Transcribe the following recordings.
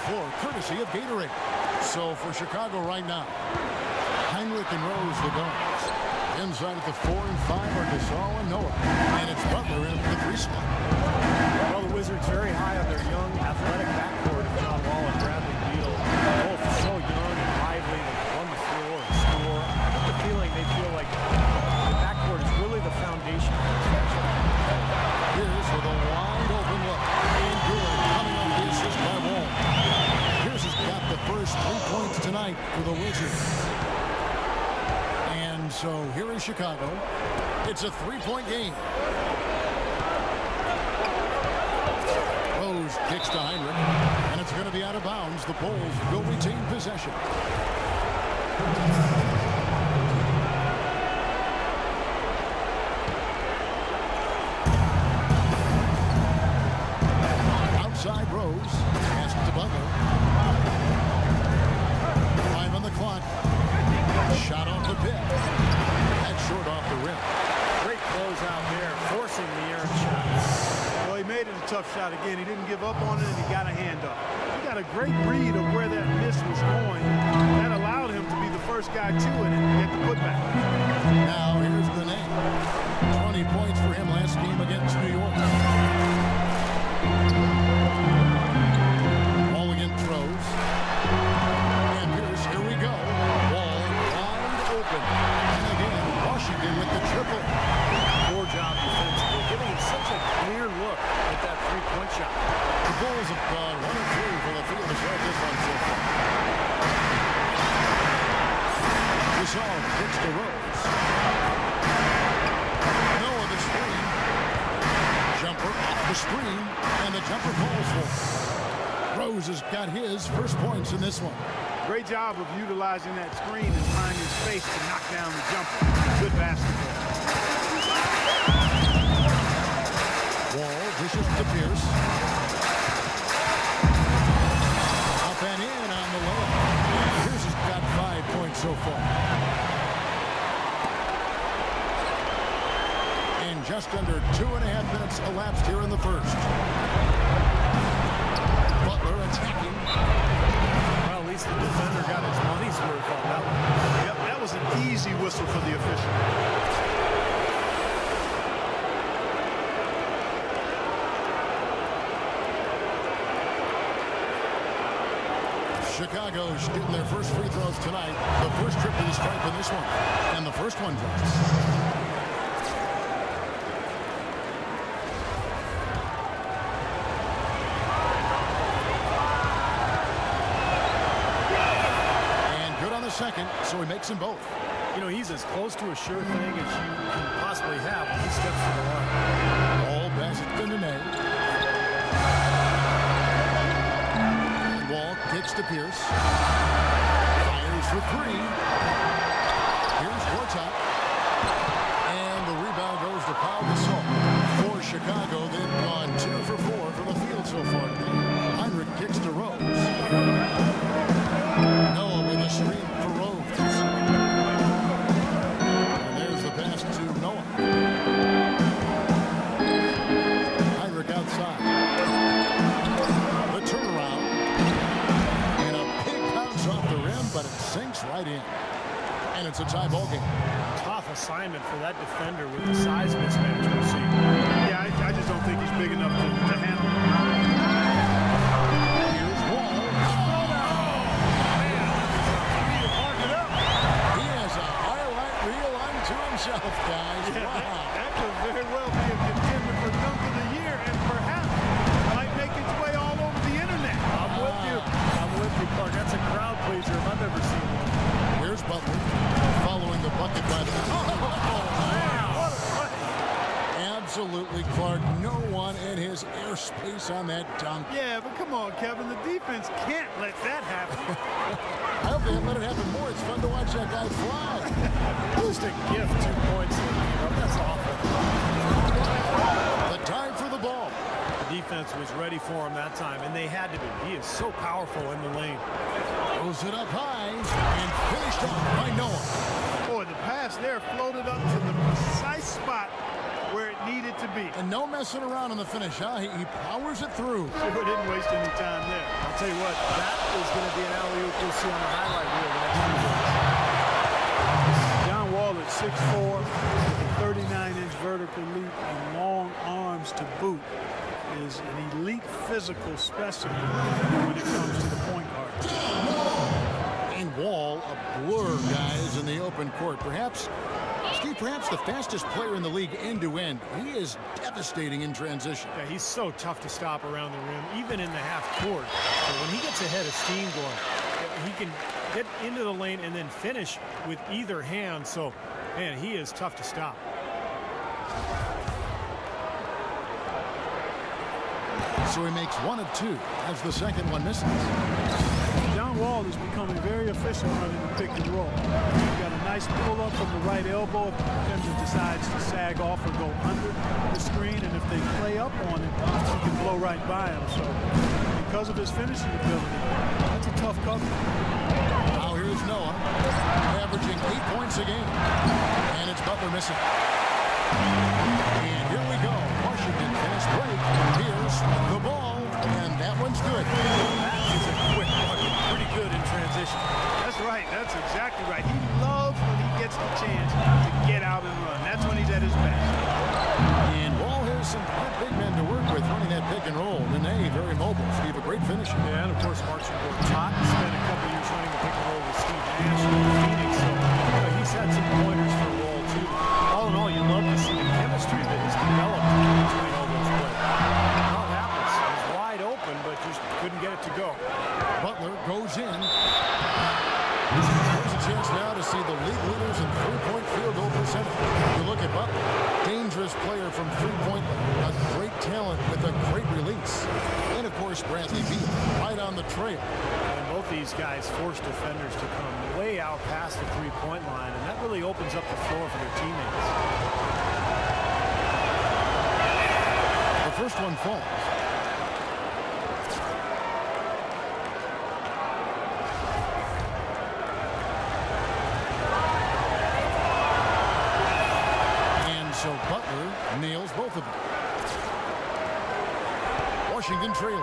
floor, courtesy of Gatorade. So for Chicago right now, Hinrich and Rose the guards. Inside at the 4 and 5 are Gasol and Noah. And it's Butler in the 3 spot. Well, the Wizards very high on their young, athletic backcourt of John Wall and Bradley Beal. Both so young and lively, they can run the floor and score. I get the feeling they feel like the backcourt is really the foundation for this franchise. Here's with a wide open look. And good, coming off the assist by Wall. Pierce has got the first 3 points tonight for the Wizards. And so here is Chicago. It's a 3-point game. Rose kicks to Hinrich, and it's going to be out of bounds. The Bulls will retain possession. Outside Rose, pass to Butler. 5 on the clock. Shot off the pit. That's short off the rim. Great close out there, forcing the errant shot. Well, he made it a tough shot again. He didn't give up on it, and he got a hand up. He got a great read of where that miss was going. That allowed him to be the first guy to it and get the putback. Now here's the name. 20 points for him last game against New York. Ball against Rose. And Pierce, here we go. Wall wide open. And again, Washington with the triple. Poor job defensively, giving him such a clear look at that 3-point shot. The Bulls have gone 1 of 3 for the field to start this one so far. Gasol kicks to Rose. Noah the screen. Jumper off the screen, and the jumper falls for him. Rose has got his first points in this one. Great job of utilizing that screen and finding space to knock down the jumper. Good basketball. Wall dishes to Pierce. Up and in on the layup. Pierce has got 5 points so far. And just under 2.5 minutes elapsed here in the first. Butler attacking. Well, at least the defender got his money's worth on that one. Yep, that was an easy whistle for the official. Chicago shooting their first free throws tonight. The first trip to the stripe in this one. And the first one drops. Second, so he makes them both. You know, he's as close to a sure thing as you can possibly have when he steps to the line. All passes to Nene. Wall kicks to Pierce. Fires for 3. Here's Gortat. And the rebound goes to Pau Gasol. For Chicago, they've gone 2 for 4 from the field so far today. Hinrich kicks to Rose. Noah with a screen for Rose. And there's the pass to Noah. Hinrich outside. The turnaround. And a big bounce off the rim, but it sinks right in. And it's a tie ball game. Tough assignment for that defender with the size mismatch we're seeing. Yeah, I just don't think he's big enough to handle it. Here's Wall. Himself, guys. Yeah, wow. that could very well be a contender for dunk of the year and perhaps might make its way all over the internet. I'm with you. I'm with you, Clark. That's a crowd pleaser if I've ever seen one. Here's Butler following the bucket by the... Man, what a play. Absolutely, Clark. No one in his airspace on that dunk. Yeah, but come on, Kevin. The defense can't let that happen. I hope they let it happen more. It's fun to watch that guy fly. Just a gift, 2 points. That's awful. The time for the ball. The defense was ready for him that time, and they had to be. He is so powerful in the lane. Throws it up high and finished off by Noah. Boy, the pass there floated up to the precise spot where it needed to be. And no messing around in the finish, huh? He powers it through. Sure didn't waste any time there. I'll tell you what, that is going to be an alley-oop we'll see on the highlight reel the next few days. John Wall at 6'4", with a 39-inch vertical leap and long arms to boot, is an elite physical specimen when it comes to the point guard. And Wall, a blur, guys, in the open court. Perhaps, Steve, perhaps the fastest player in the league end-to-end. He is devastating in transition. Yeah, he's so tough to stop around the rim, even in the half court. But when he gets ahead of steam going, he can get into the lane and then finish with either hand. So, man, he is tough to stop. So he makes one of two as the second one misses. John Wall is becoming very efficient running the pick and roll. He's got a nice pull-up from the right elbow if the defender decides to sag off or go under the screen, and if they play up on it, he can blow right by him. So because of his finishing ability, that's a tough cover. Now here's Noah, averaging 8 points a game. And it's Butler missing. And here we go. Washington fast break. Here's the ball, and that one's good. That is a quick bucket. Pretty good in transition. That's right. That's exactly right. He loves when he gets the chance to get out and run. That's when he's at his best. And Wall has some big men to work with running that pick and roll. Nene, very mobile. Steve, a great finisher. Yeah, and of course, Gortat spent a couple years running the pick and roll with Steve Nash in Phoenix. So he's had some pointers for Wall, too. All in all, you love to see the chemistry that has developed between all those players. How it happens. It was wide open, but just couldn't get it to go. Butler goes in. There's a chance now to see the league leaders in three-point field goal percentage. You look at Butler, dangerous player from three-point line, a great talent with a great release. And, of course, Bradley Beal, right on the trail. And both these guys force defenders to come way out past the three-point line, and that really opens up the floor for their teammates. The first one falls. So Butler nails both of them. Washington trailing.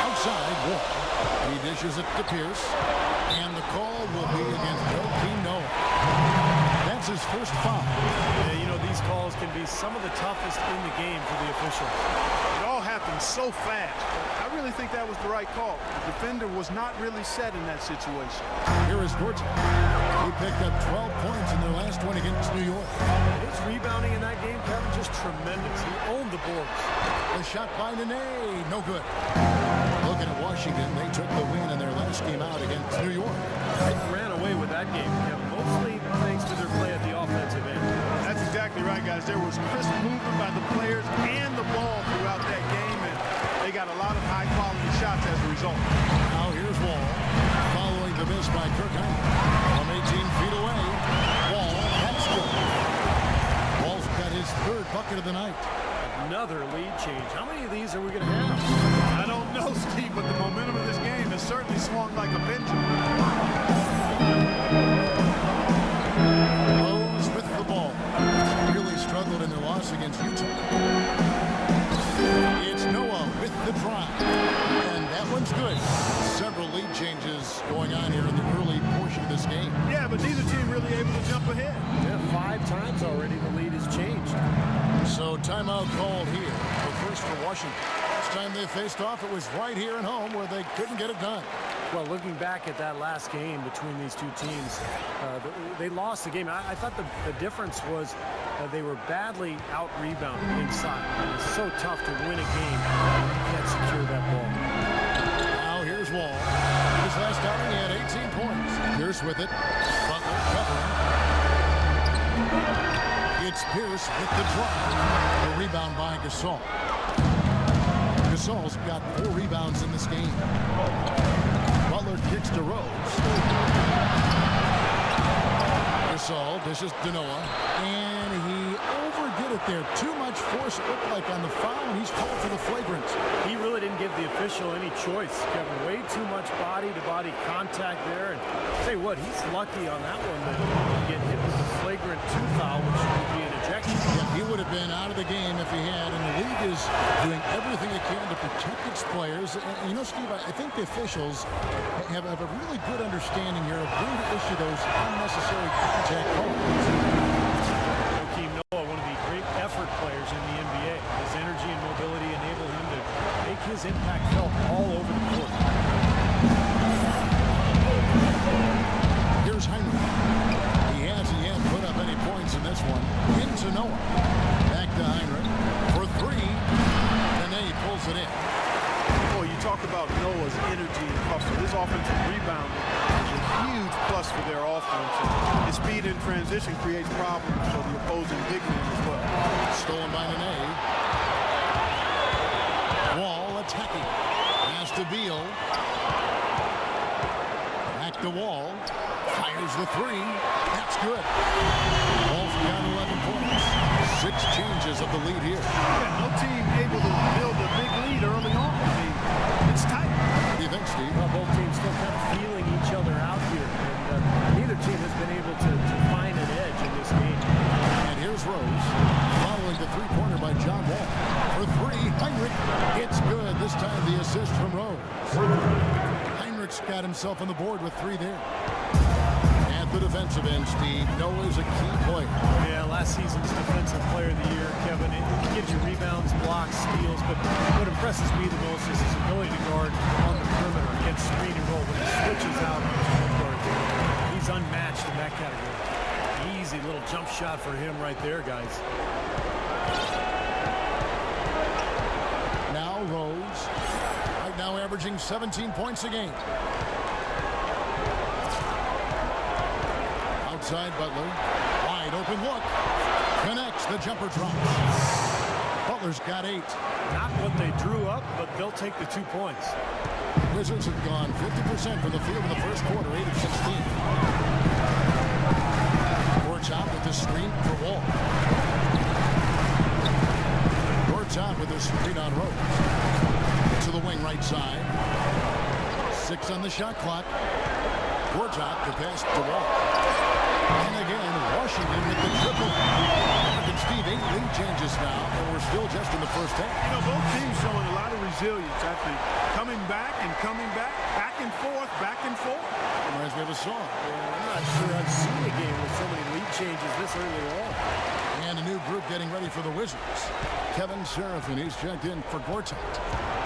Outside, Wall. He dishes it to Pierce. And the call will be against Noah. That's his first foul. Yeah, you know, these calls can be some of the toughest in the game for the officials. It all happened so fast. I really think that was the right call. The defender was not really set in that situation. Here is Gortat. He picked up 12 points in their last one against New York. His rebounding in that game, Kevin, just tremendous. He owned the boards. A shot by Nene, no good. Looking at Washington, they took the win in their last game out against New York. They ran away with that game, Kevin, mostly thanks to their play at the offensive end. That's exactly right, guys. There was crisp movement by the players and the ball throughout that game, and they got a lot of high-quality shots as a result. Now here's Wall, following the miss by hkkane. From 18 feet away, Wall, that's good. Wall's got his third bucket of the night. Another lead change. How many of these are we going to have? I don't know, Steve, but the momentum of this game has certainly swung like a pendulum. Rose with the ball. Really struggled in their loss against Utah. It's Noah with the drive. And that one's good. Several lead changes going on here in the early portion of this game. Yeah, but neither team really able to jump ahead. Yeah, 5 times already the lead has changed. So timeout called here. The first for Washington. Last time they faced off, it was right here at home where they couldn't get it done. Well, looking back at that last game between these two teams, they lost the game. I thought the difference was they were badly out-rebounded inside. It's so tough to win a game when you can't secure that ball. Now here's Wall. His last outing, he had 18 points. Pierce with it. Butler covering. It's Pierce with the drive. The rebound by Gasol. Gasol's got 4 rebounds in this game. Butler kicks to Rose. Gasol dishes to Noah. And he overdid it there. Too much force, it looked like, on the foul, and he's called for the flagrant. He really didn't give the official any choice, Kevin. Way too much body-to-body contact there. And tell you what, he's lucky on that one to get hit with the flagrant flagrant 2 foul, which would be an ejection. Yeah, he would have been out of the game if he had, and the league is doing everything it can to protect its players. And you know, Steve, I think the officials have a really good understanding here of when to issue those unnecessary contact calls. Joakim Noah, one of the great effort players in the NBA. His energy and mobility enable him to make his impact felt all over the court. Here's Hinrich. He hasn't yet put up any points in this one. Into Noah. Back to Hinrich for 3. And then he pulls it in. Boy, you talk about Noah's energy and hustle. His offensive rebounding is a huge plus for their offense. His speed in transition creates problems for the opposing big men as well. Stolen by Nene. Wall attacking. Pass to Beal. Back to Wall. Fires the 3. That's good. Wall's got 11 points. 6 changes of the lead here. Yeah, no team able to build a big lead early on. I mean, it's tight. What do you think, Steve? Well, both teams still kind of feeling each other out here. And neither team has been able to find an edge in this game. And here's Rose. Following the 3-pointer by John Wall. For 3, Hinrich. It's good. This time the assist from Rose. Hinrich's got himself on the board with 3 there. At the defensive end, Steve, Noah's a key player. Yeah, last season's defensive player of the year, Kevin. It gives you rebounds, blocks, steals, but what impresses me the most is his ability to guard on the perimeter against screen and roll when he switches out on his point guard. He's unmatched in that category. Easy little jump shot for him right there, guys. Now Rose, right now averaging 17 points a game. Outside Butler, wide open look, connects, the jumper drops. Butler's got 8. Not what they drew up, but they'll take the 2 points. Wizards have gone 50% from the field in the first quarter, 8 of 16. Gortat with the screen for Wall. Gortat with the screen on Rose. To the wing right side. 6 on the shot clock. Gortat the pass to Wall. And again, Washington with the triple. And Steve, 8 lead changes now, and we're still just in the first half. You know, both teams showing a lot of resilience after coming back, back and forth, back and forth. Reminds me of a song. I'm not sure I've seen a game with so many lead changes this early on. And a new group getting ready for the Wizards. Kevin Seraphin, he's checked in for Gortat.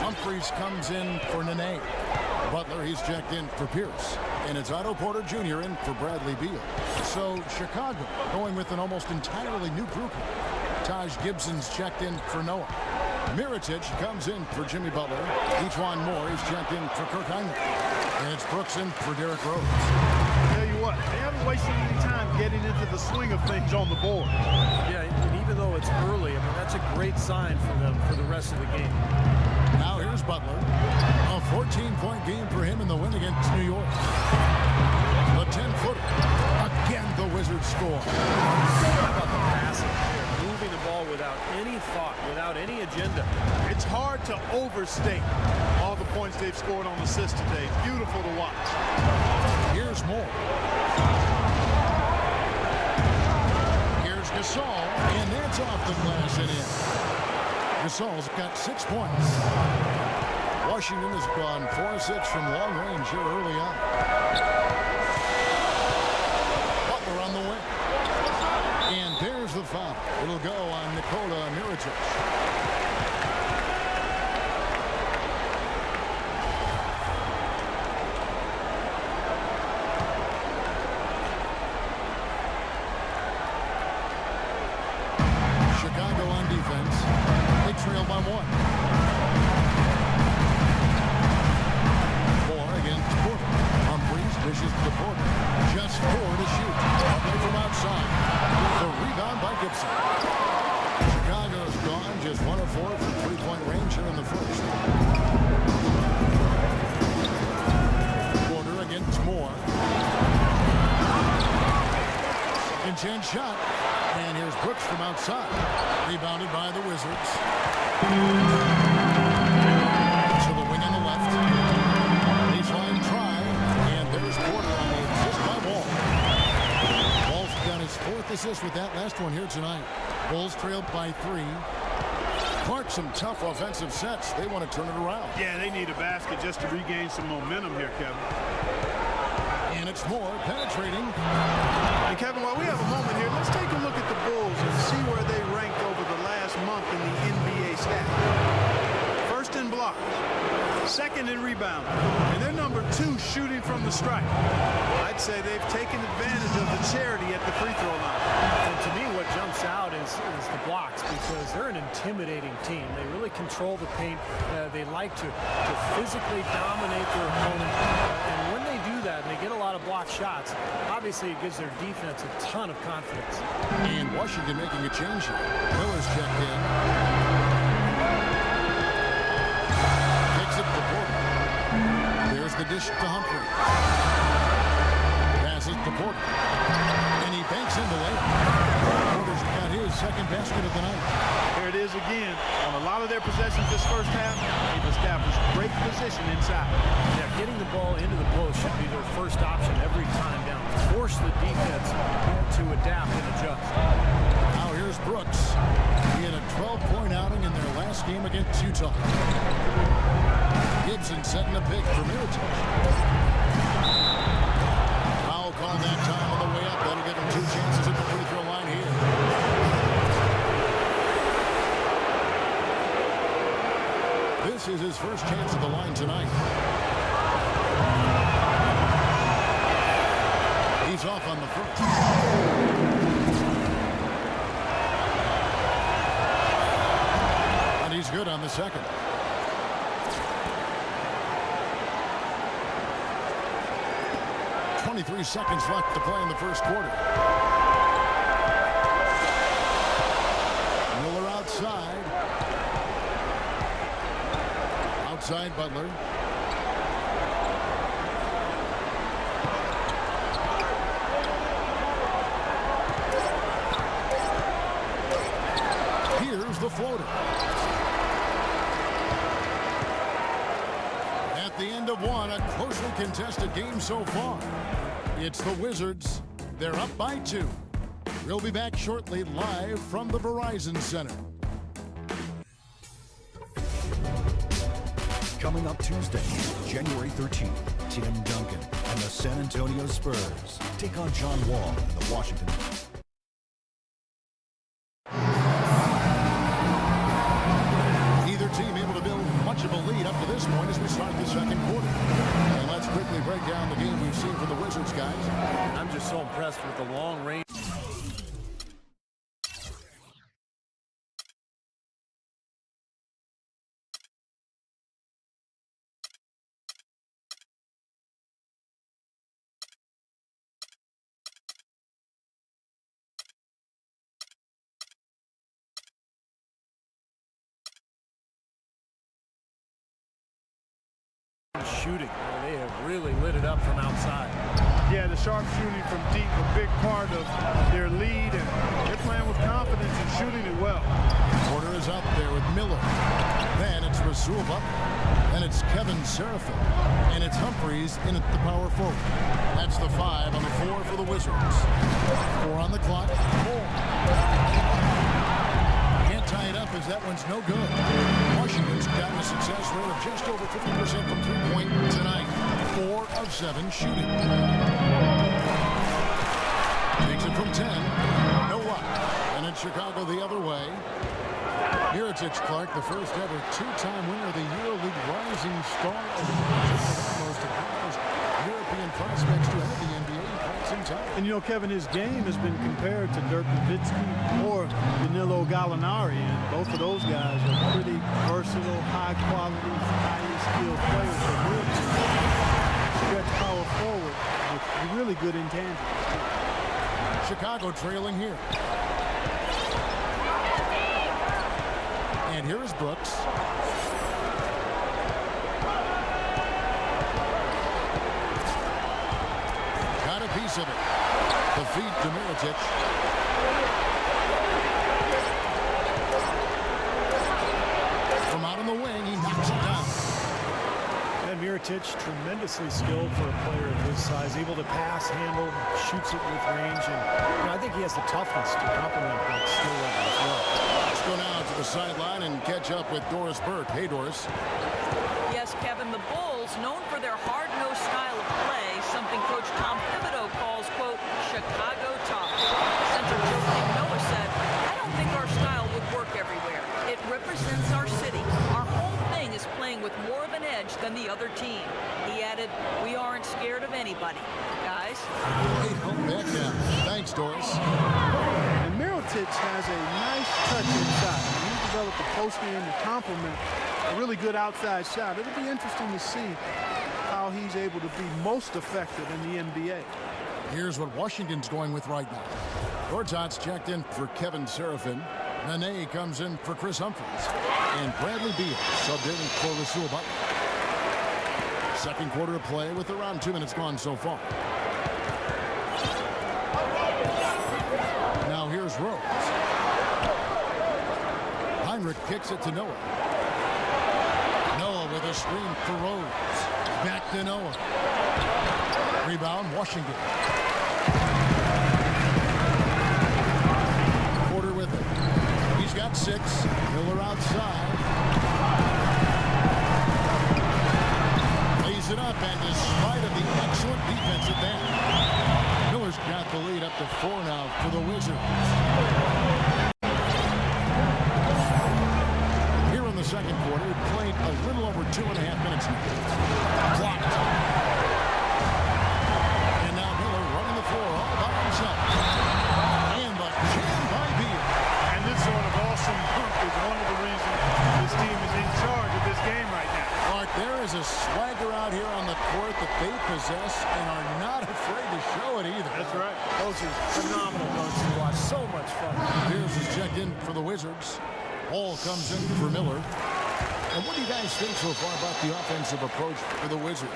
Humphries comes in for Nene. Butler, he's checked in for Pierce. And it's Otto Porter Jr. in for Bradley Beal. So Chicago going with an almost entirely new group. Taj Gibson's checked in for Noah. Mirotic comes in for Jimmy Butler. Each Moore is checked in for Kirk Hinrich. And it's Brooks in for Derrick Rose. I'll tell you what, they haven't wasted any time getting into the swing of things on the board. Yeah, and even though it's early, I mean, that's a great sign for them for the rest of the game. Now here's Butler. A 14-point game for him in the win against New York. The 10-footer. Again, the Wizards score. How about the passing here? Moving the ball without any thought, without any agenda. It's hard to overstate all the points they've scored on assists today. Beautiful to watch. Here's Moore. Here's Gasol, and that's off the glass and in. Gasol's got 6 points. Washington has gone 4-6 from long range here early on. Butler on the wing. And there's the foul. It'll go on Nikola Mirotic. Chicago on defense. They trail by 1. Moore against Porter. Humphries dishes to Porter. Just 4 to shoot. Away from outside. The rebound by Gibson. Chicago's gone just 1 of 4 from 3-point range here in the first. Porter against Moore. Second chance shot. And here's Brooks from outside. Rebounded by the Wizards. To the wing on the left. Baseline try. And there's Porter on the assist by Wall. Wall's got his 4th assist with that last one here tonight. Bulls trailed by 3. Clark, some tough offensive sets. They want to turn it around. Yeah, they need a basket just to regain some momentum here, Kevin. And it's more penetrating. And Kevin, while we have a moment here, let's take a look at the Bulls and see where they ranked over the last month in the NBA stats. First in blocks, second in rebounding, and they're number 2 shooting from the stripe. I'd say they've taken advantage of the charity at the free throw line. And to me, what jumps out is the blocks, because they're an intimidating team. They really control the paint. They like to physically dominate their opponent. And when they do that, and they get a lot of block shots, obviously it gives their defense a ton of confidence. And Washington making a change here. Miller's checked in. Takes it to Porter. There's the dish to Humphries. Passes to Porter. And he banks into it. Porter's got his second basket of the night. Here it is again. On a lot of their possessions this first half, they've established great position inside. Yeah, getting the ball into the post should be their first option every time down. Force the defense to adapt and adjust. Now here's Brooks. He had a 12-point outing in their last game against Utah. Gibson setting a pick for Mirotic. Foul called that time on the way up. That'll give him 2 chances at the free throw line here. This is his first chance at the line tonight. He's off on the first. And he's good on the second. .23 seconds left to play in the first quarter. Miller outside. Outside Butler. Here's the floater. At the end of one, a closely contested game so far. It's the Wizards. They're up by 2. We'll be back shortly live from the Verizon Center. Coming up Tuesday, January 13th, Tim Duncan and the San Antonio Spurs take on John Wall and the Washington. Neither team able to build much of a lead up to this point as we start the second quarter. And let's quickly break down the game we've seen from the Wizards, guys. I'm just so impressed with the long range. Shooting. They have really lit it up from outside. Yeah, the sharp shooting from deep, a big part of their lead, and they're playing with confidence and shooting it well. Porter is up there with Miller. Then it's Rasul Butler. Then it's Kevin Seraphin. And it's Humphries in at the power forward. That's the 5 on the 4 for the Wizards. 4 on the clock. 4. Can't tie it up as that one's no good. Washington's gotten a success rate of just over 50% from three-point tonight. 4 of 7 shooting. Takes it from 10. No luck. And it's Chicago the other way. Mirotic, Clark, the first ever 2-time winner of the EuroLeague Rising Star Award. Most accomplished European prospects to enter the NBA in quite some time. And you know, Kevin, his game has been compared to Dirk Nowitzki or Danilo Gallinari, and both of those guys are pretty versatile, high-quality, highly skilled players. So Mirotic stretch power forward with really good intangibles. Chicago trailing here. And here is Brooks. Got a piece of it. The feed to Mirotic. From out on the wing, he knocks it down. And Mirotic, tremendously skilled for a player of his size, able to pass, handle, shoots it with range, and I think he has the toughness to complement that skill level as well. Let's go now to the sideline and catch up with Doris Burke. Hey, Doris. Yes, Kevin, the Bulls, known for their hard-nosed style of play, something Coach Tom Thibodeau calls, quote, Chicago tough. Center Joe Noah said, I don't think our style would work everywhere. It represents our city. Our whole thing is playing with more of an edge than the other team. He added, we aren't scared of anybody. Guys? Hey, back down. Thanks, Doris. And Mirotic has a nice touch inside. He developed a post game to complement a really good outside shot. It'll be interesting to see how he's able to be most effective in the NBA. Here's what Washington's going with right now. Gortat's checked in for Kevin Seraphin. Nene comes in for Chris Humphries. And Bradley Beal subbed in for Rasul Butler. Second quarter of play with around 2 minutes gone so far. Now here's Rose. Hinrich kicks it to Noah. Noah with a screen for Rose. Back to Noah. Rebound, Washington. Porter with it. He's got 6. Miller outside. Lays it up, and despite of the excellent defensive end, Miller's got the lead up to 4 now for the Wizards. Here in the second quarter, we played a little over 2.5 minutes now. Blocked. And now Miller running the floor all by himself. And the jam by Beal. And this sort of awesome dunk is one of the reasons this team is in charge of this game right now. Mark, there is a swagger out here on the court that they possess and are not afraid to show it either. That's right. Those are phenomenal dunks to watch. So much fun. Pierce is checked in for the Wizards. Hall comes in for Miller. And what do you guys think so far about the offensive approach for the Wizards?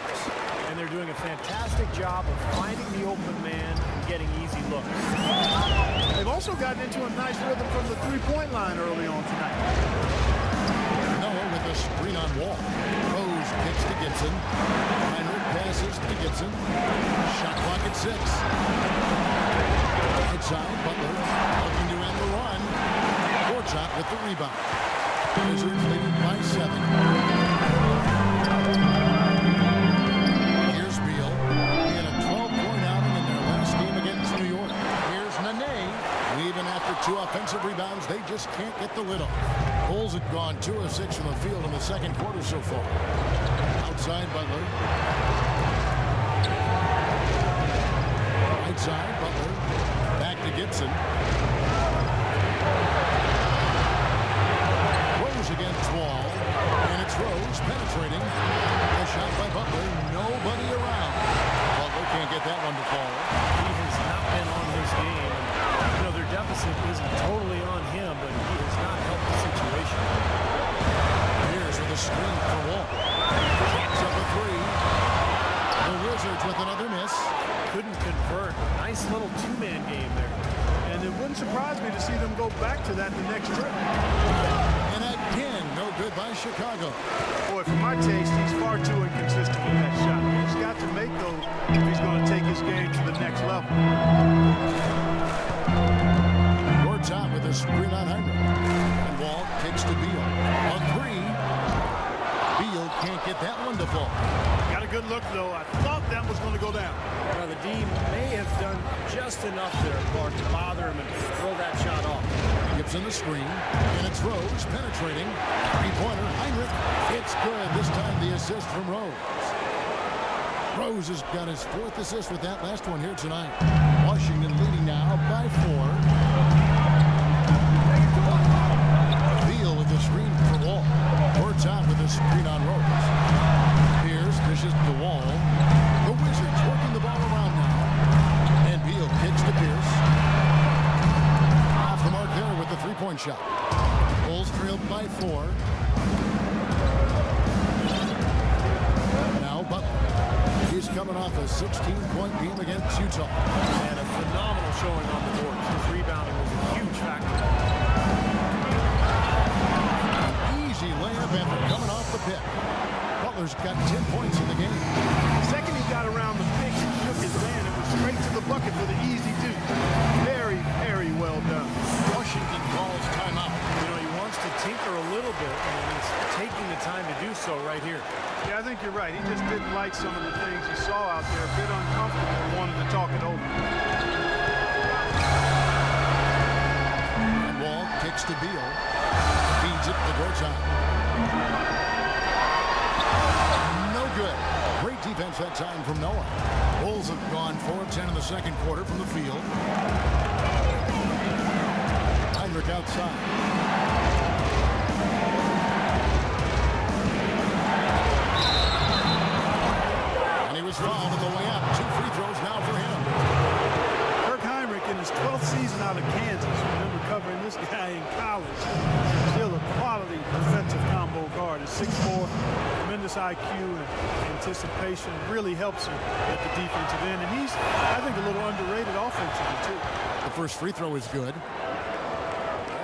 And they're doing a fantastic job of finding the open man and getting easy looks. They've also gotten into a nice rhythm from the three-point line early on tonight. Noah with a screen on Wall. Rose kicks to Gibson. Hinrich passes to Gibson. Shot clock at 6. Outside, Butler looking to end the run. Gortat with the rebound. Wizards leading by 7. Here's Beal. He had a 12-point outing in their last game against New York. Here's Nene. Even after 2 offensive rebounds, they just can't get the lid off. Bulls had gone 2 of 6 from the field in the second quarter so far. Outside Butler. Right side Butler. Back to Gibson. Rose against Wall. And it's Rose penetrating. A shot by Butler. Nobody around. Butler can't get that one to fall. He has not been on his game. You know, their deficit isn't totally on him, but he has not helped the situation. Here's with a screen for Wall. Shoots up a 3. The Wizards with another miss. Couldn't convert. Nice little two-man game there. And it wouldn't surprise me to see them go back to that the next trip. And again, no good by Chicago. Boy, for my taste, he's far too inconsistent with that shot. He's got to make those if he's going to take his game to the next level. Gortat with a screen on Hinrich. And Wall kicks to Beal. A 3. Beal can't get that one to fall. Got a good look, though. I thought that was going to go down. Now, the D may have done just enough there, Clark, to bother him and throw that shot off. Gibson the screen. And it's Rose penetrating. 3-pointer. Hinrich. It's good. This time the assist from Rose. Rose has got his 4th assist with that last one here tonight. Washington leading now by 4. Beal with the screen for Wall. Gortat with the screen on Rose. Pierce dishes to Wall. The Wizards working the ball around now. And Beal kicks to Pierce. Off the mark there with the 3-point shot. Bulls trailed by 4. Now Butler. He's coming off a 16-point game against Utah. And a phenomenal showing on the boards. His rebounding was a huge factor. Easy layup after coming off the pick. Butler's got 10 points in the right. He just didn't like some of the things he saw out there. A bit uncomfortable, wanted to talk it over. Wall kicks to Beal. Feeds it to Gortat. No good. Great defense that time from Noah. Bulls have gone 4 of 10 in the second quarter from the field. Hinrich outside. And he was fouled on the way up. 2 free throws now for him. Hinrich in his 12th season out of Kansas. Remember covering this guy in college. Still a quality defensive combo guard. At 6'4", tremendous IQ and anticipation. Really helps him at the defensive end. And he's, I think, a little underrated offensively, too. The first free throw is good.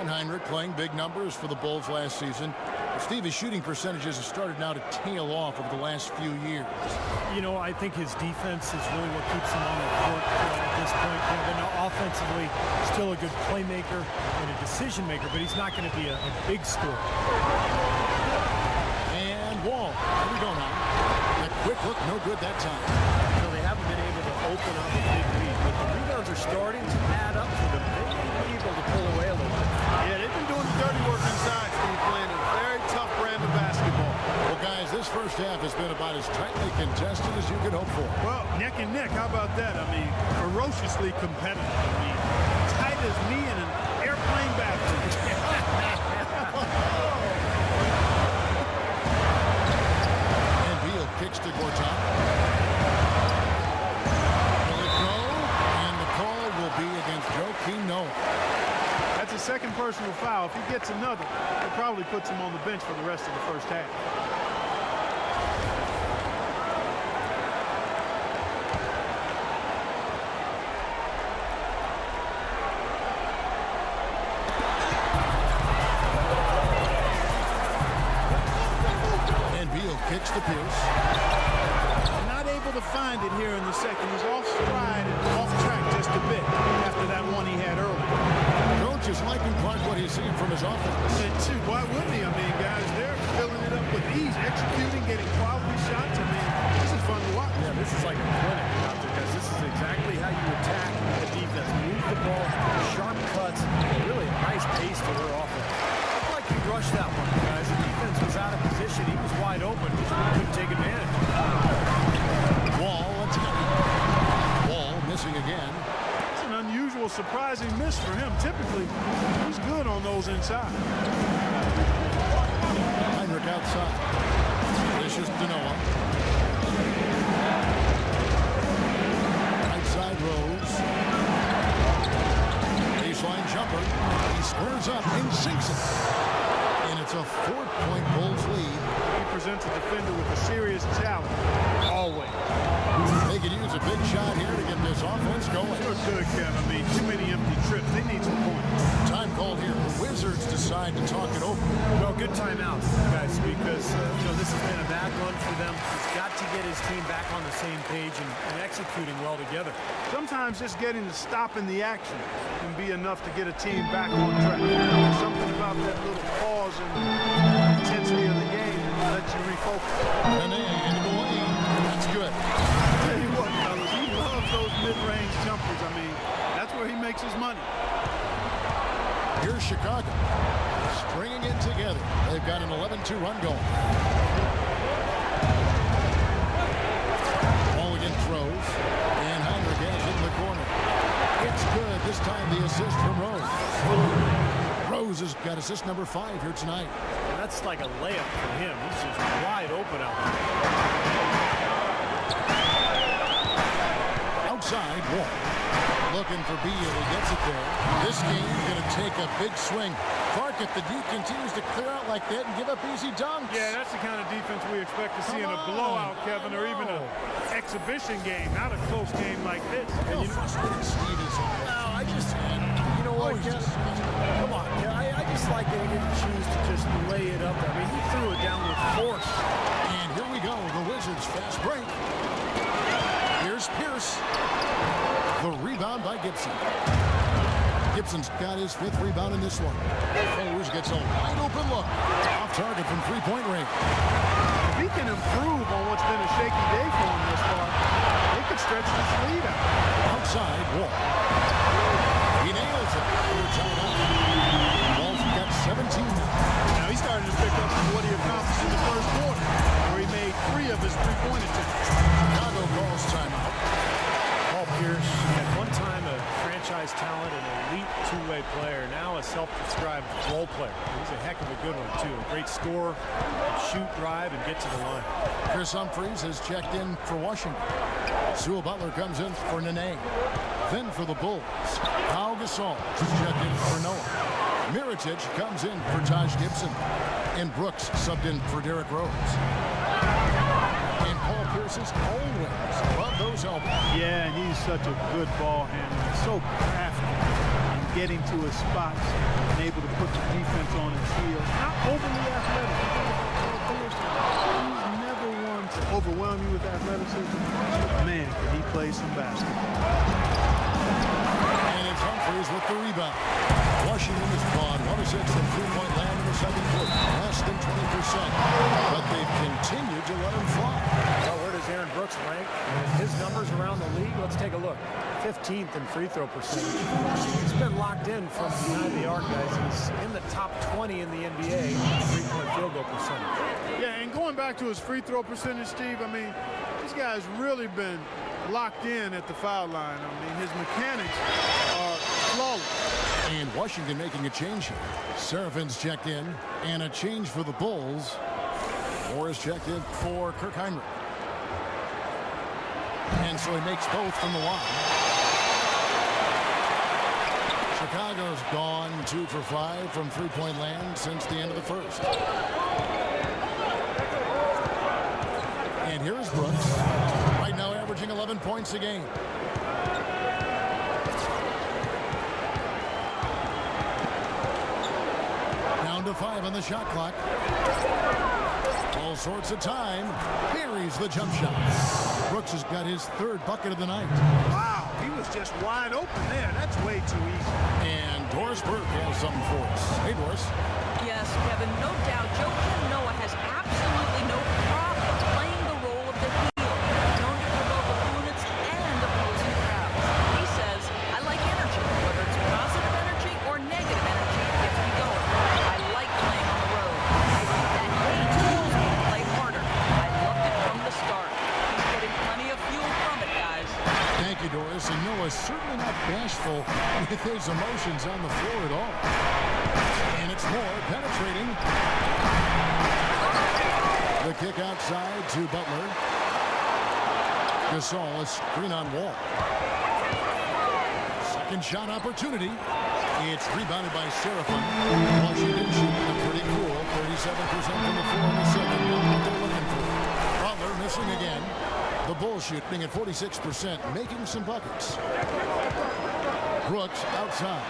And Hinrich playing big numbers for the Bulls last season. Steve, his shooting percentages have started now to tail off over the last few years. You know, I think his defense is really what keeps him on the court at this point. Kevin, offensively, still a good playmaker and a decision maker, but he's not going to be a big scorer. And Wall, here we go now. That quick look, no good that time. You know, they haven't been able to open up a big lead, but the rebounds are starting to add up for them. They may be able to pull away a little bit. Yeah, they've been doing the dirty work inside, Steve, playing a very tough brand of basketball. Well, guys, this first half has been about as tightly contested as you could hope for. Well, neck and neck, how about that? I mean, ferociously competitive. I mean, tight as me in an airplane bathroom. And Beal kicks to Gortat. Will it go? And the call will be against Joakim Noah. That's a second personal foul. If he gets another, it probably puts him on the bench for the rest of the first half. And Beal kicks to Pierce. Not able to find it here in the second. He's off stride and off track just a bit after that one he had earlier. Coach is liking Clark what he's seeing from his offense. And shoot, why wouldn't he? I mean, guys, they're filling it up with ease, executing, getting quality shots. I mean, this is fun to watch. Yeah, this is like a clinic out there, guys. This is exactly how you attack the defense. Move the ball, sharp cuts, really a nice pace to their offense. I like he rushed that one, guys. The defense was out of position. He was wide open. Couldn't take advantage. Wall attacking. Wall missing again. It's an unusual, surprising miss for him. Typically, he's good on those inside. Hinrich outside. Dishes to Noah. Right side Rose. Baseline jumper. He squares up and sinks it. And it's a 4-point Bulls lead. He presents a defender with a serious challenge. Always. They could use a big shot here to get this offense going. Sure could, Kevin. I mean, too many empty trips. They need some points. Time called here. The Wizards decide to talk it over. Well, good timeout, guys, because you know, this has been a bad run for them. He's got to get his team back on the same page and executing well together. Sometimes just getting to stop in the action can be enough to get a team back on track. There's something about that little pause and intensity of the game that lets you refocus. And into the lane. That's good. Tell you what, fellas, he loves those mid-range jumpers. I mean, that's where he makes his money. Here's Chicago. Stringing it together. They've got an 11-2 run going. Ball again throws. And Hinrich has it in the corner. It's good. This time the assist from Rose. Rose has got assist number 5 here tonight. That's like a layup for him. He's just wide open out there. Outside, Wall. Looking for Beal. He gets it there. This game's going to take a big swing. Clark, if the D continues to clear out like that and give up easy dunks. Yeah, that's the kind of defense we expect to see in a blowout, Kevin, or even an exhibition game, not a close game like this. And you know, frustrated Steve is on that. No, I just, you know what, Kevin? Come on, Kevin. I just like that he didn't choose to just lay it up. I mean, he threw it down with force. And here we go, the Wizards fast break. Here's Pierce. The rebound by Gibson. Gibson's got his 5th rebound in this one. Rose gets a wide open look. Off target from 3-point range. If he he can improve on what's been a shaky day for him this far, they could stretch this lead out. Outside, Wall. He nails it. We're tied up. Wall's got 17 now. Now he's starting to pick up what he accomplished in the first quarter, where he made 3 of his three-point attempts. Chicago calls timeout. Paul Pierce, at one time a franchise talent and elite two-way player, now a self-described role player. He's a heck of a good one, too. A great scorer, can shoot, drive, and get to the line. Chris Humphries has checked in for Washington. Butler comes in for Nene. Then for the Bulls, Gasol has checked in for Noah. Mirotic comes in for Taj Gibson. And Brooks subbed in for Derrick Rose. And Paul Pierce's always love those elbows. Yeah, and he's such a good ball handler. So crafty in getting to his spots and able to put the defense on his heels. Not overly athletic. He's never one to overwhelm you with athleticism. But man, can he play some basketball. And it's Humphries with the rebound. Washington has gone 1-6 from three-point land in the second quarter. Less than 20%. But they've continued to let him fly. Well, where does Aaron Brooks rank? His numbers around the league, let's take a look. 15th in free throw percentage. He's been locked in from behind the arc, guys. He's in the top 20 in the NBA in three-point field goal percentage. Yeah, and going back to his free throw percentage, Steve, I mean, this guy's really been locked in at the foul line. I mean, his mechanics are flawless. And Washington making a change here. Seraphin's checked in, and a change for the Bulls. Morris checked in for Hinrich. And so he makes both from the line. Chicago's gone 2 for 5 from three-point land since the end of the first. And here's Brooks. Right now averaging 11 points a game. Down to 5 on the shot clock. All sorts of time. Buries the jump shot. Brooks has got his 3rd bucket of the night. Wow, he was just wide open there. That's way too easy. And Doris Burke has something for us. Hey, Doris. Yes, Kevin, no doubt Joakim Noah has absolutely no problem playing the role of the heel, known to provoke opponents and opposing crowds. He says, I like energy, whether it's positive energy or negative energy, it gets me going. I like playing on the road. I think that heat tells me to play harder. I loved it from the start. He's getting plenty of fuel from it, guys. Thank you, Doris. And Noah's certainly not bashful with his emotions on the floor at all. And it's more penetrating. The kick outside to Butler. Gasol, a screen on Wall. Second shot opportunity. It's rebounded by Seraphin. Washington shooting a pretty cool 37% from the floor in the second. Not what they're looking for. Butler missing again. The Bulls shooting at 46%, making some buckets. Brooks outside.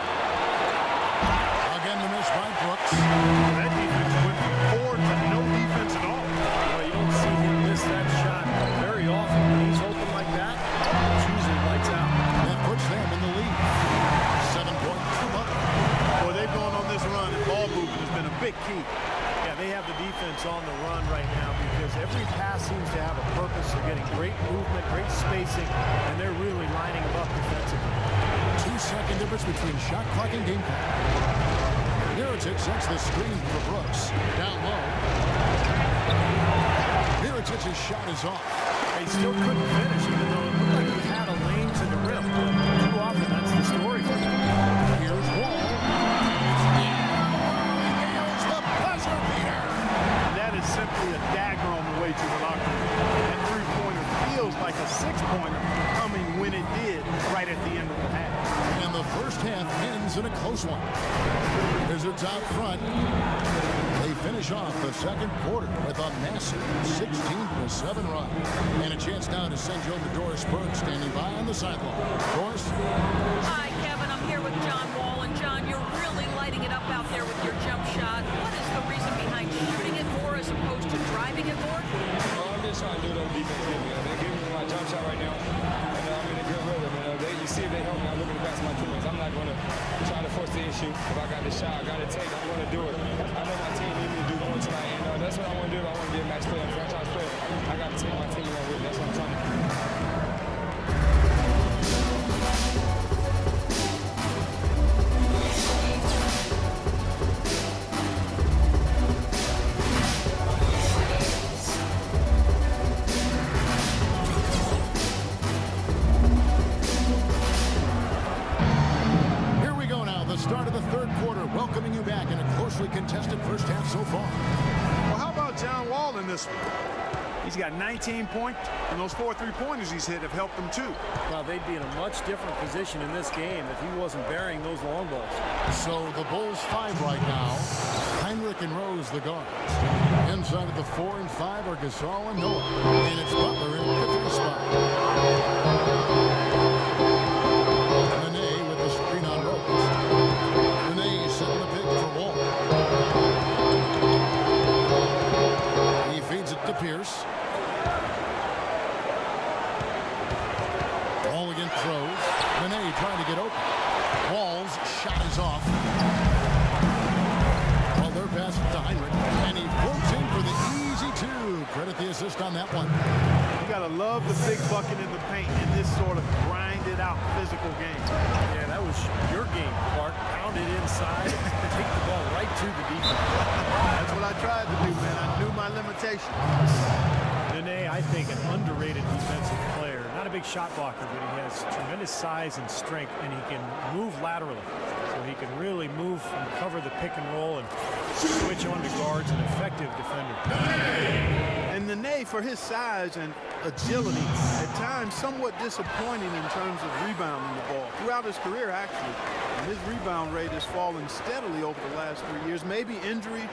Again, the miss by Brooks. That defense went from 4 to no defense at all. Well, you don't see him miss that shot very often. When he's open like that, it's usually lights out. That puts them in the lead. 7 points for Butler. Boy, they've gone on this run, and ball movement has been a big key. Yeah, they have the defense on the run right now because every pass seems to have a purpose. They're getting great movement, great spacing, and they're really lining them up defensively. 2-second difference between shot clock and game clock. Mirotic sets the screen for Brooks. Down low. Mirotic's shot is off. He still couldn't finish, even though it looked like he had a lane to the rim. Too often, that's the story for him. Here's Wall. Nails the buzzer beater. And that is simply a dagger on the way to the locker room. That three-pointer feels like a six-pointer coming when it did right at the end of the half. And the first half ends in a close one. Wizards out front. They finish off the second quarter with a massive 16-7 run. And a chance now to send you over to Doris Burke, standing by on the sideline. Doris? Hi, Kevin. I'm here with John Wall. And, John, you're really lighting it up out there with your jump shot. What is the reason behind shooting it more as opposed to driving it more? I'm just trying to do what defense give me. They're giving me my jump shot right now. And I'm in a good rhythm. You see if they help me, I'm looking to pass my teammates. I'm not going to try to force the shoot. If I got the shot, I got to take it. I'm going to do it. I know my team needs me to do more tonight, and that's what I want to do. If I want to be a match player, a franchise player, I got to take my team along with me. That's what I'm trying to do. Start of the third quarter, welcoming you back in a closely contested first half so far. Well, how about John Wall in this one? He's got 19 points, and those 4 3-pointers he's hit have helped him too. Well, they'd be in a much different position in this game if he wasn't burying those long balls. So the Bulls 5 right now. Hinrich and Rose the guards. Inside of the 4 and 5 are Gasol and Noah. And it's Butler in the 3 spot. Nene with the screen on Rose. Nene setting the pick for Wall. He feeds it to Pierce. Wall again throws. Nene trying to get open. Wall's shot is off. Well, they're pass to Hinrich, and he floats in for the easy 2. Credit the assist on that one. You gotta love the big bucket in the paint in this sort of grinded out physical game. Yeah, that was your game, Clark. Pound it inside and take the ball right to the defense. That's what I tried to do, man. I knew my limitations. Nene, I think, an underrated defensive player. Not a big shot blocker, but he has tremendous size and strength, and he can move laterally. So he can really move and cover the pick and roll and switch on to guards, an effective defender. And Nene, for his size and agility, at times somewhat disappointing in terms of rebounding the ball. Throughout his career, actually, and his rebound rate has fallen steadily over the last 3 years. Maybe injuries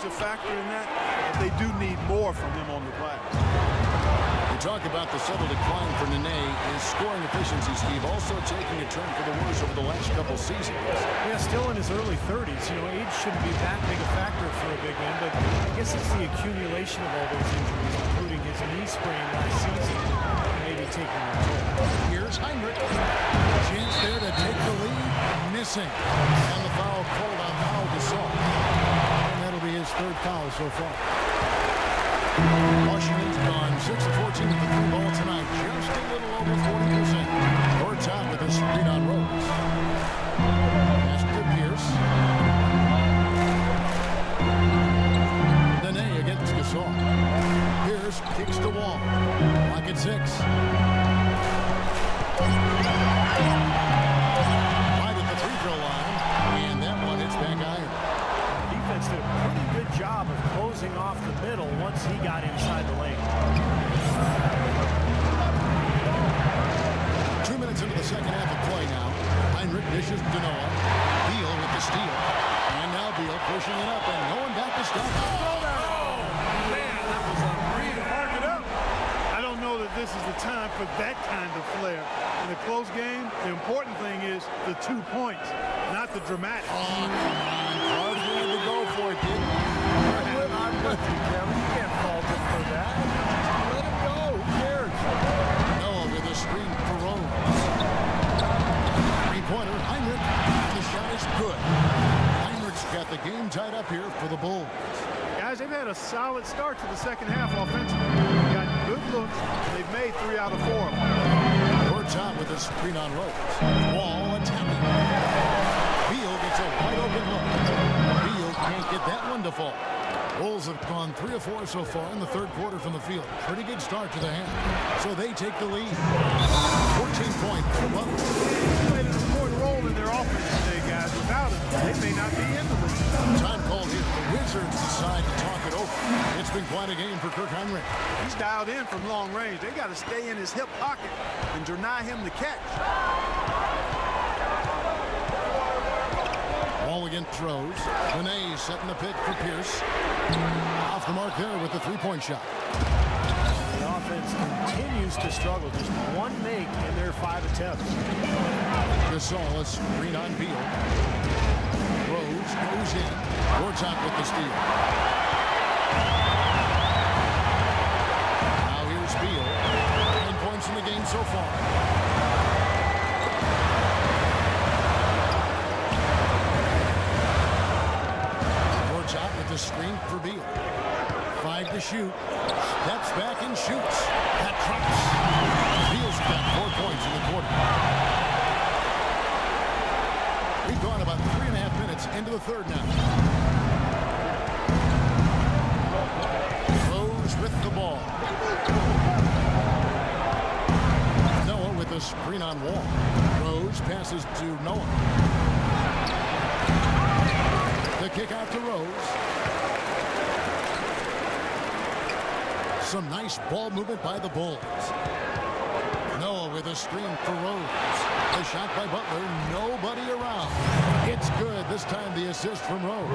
a factor in that, but they do need more from him on the glass. We talk about the subtle decline for Nene. His scoring efficiency, Steve, also taking a turn for the worse over the last couple seasons. Yeah, still in his early 30s. You know, age shouldn't be that big a factor for a big man, but I guess it's the accumulation of all those injuries, including his knee sprain last season, maybe taking a toll. Here's Hinrich. Chance there to take the lead. Missing. And the foul called on Gasol. And that'll be his 3rd foul so far. Washington's gone 6 of 14 with the 3 ball tonight. Just a little over 40%. Gortat with a screen on Rose. Pass to Pierce. Nene against Gasol. Pierce kicks the wall. Lock at 6. Right at the free throw line. And that one hits back iron. Defense did a pretty good job of closing off the middle once he got inside the lane. 2 minutes into the second half of play now. Hinrich dishes to Noah. Beal with the steal. And now Beal pushing it up and going back to stop. Oh, man, that was unreal. Mark it up. I don't know that this is the time for that kind of flair. In a close game, the important thing is the 2 points, not the dramatic. Oh, come on. Hard to go for it, kid. I'm with you, Kevin. You can't fault him for that. Let him go. Who cares? Noah with a screen for Rose. 3-pointer, Hinrich. The shot is good. Hinrich's got the game tied up here for the Bulls. Guys, they've had a solid start to the second half offensively. They've got good looks. They've made 3 out of 4 of them. Gortat with a screen on Rose. Wall attempting. Beal gets a wide open look. Beal can't get that one to fall. Bulls have gone 3 of 4 so far in the 3rd quarter from the field. Pretty good start to the half. So they take the lead. 14 points for Butler. They played an important role in their offense today, guys. Without it, they may not be in the league. Time called here. The Wizards decide to talk it over. It's been quite a game for Kirk Hinrich. He's dialed in from long range. They got to stay in his hip pocket and deny him the catch. Wall again throws. Nene setting the pick for Pierce. Off the mark there with the 3-point shot. The offense continues to struggle. Just 1 make in their 5 attempts. Gasol, a screen on Beal. Rose goes in. Gortat with the steal. Now here's Beal. 9 points in the game so far. screen for Beal. 5 to shoot. Steps back and shoots. That drops. Beal's got 4 points in the quarter. We've gone about 3.5 minutes into the third now. Rose with the ball. Noah with a screen on Wall. Rose passes to Noah. The kick out to Rose. Some nice ball movement by the Bulls. Noah with a screen for Rose. A shot by Butler. Nobody around. It's good. This time the assist from Rose.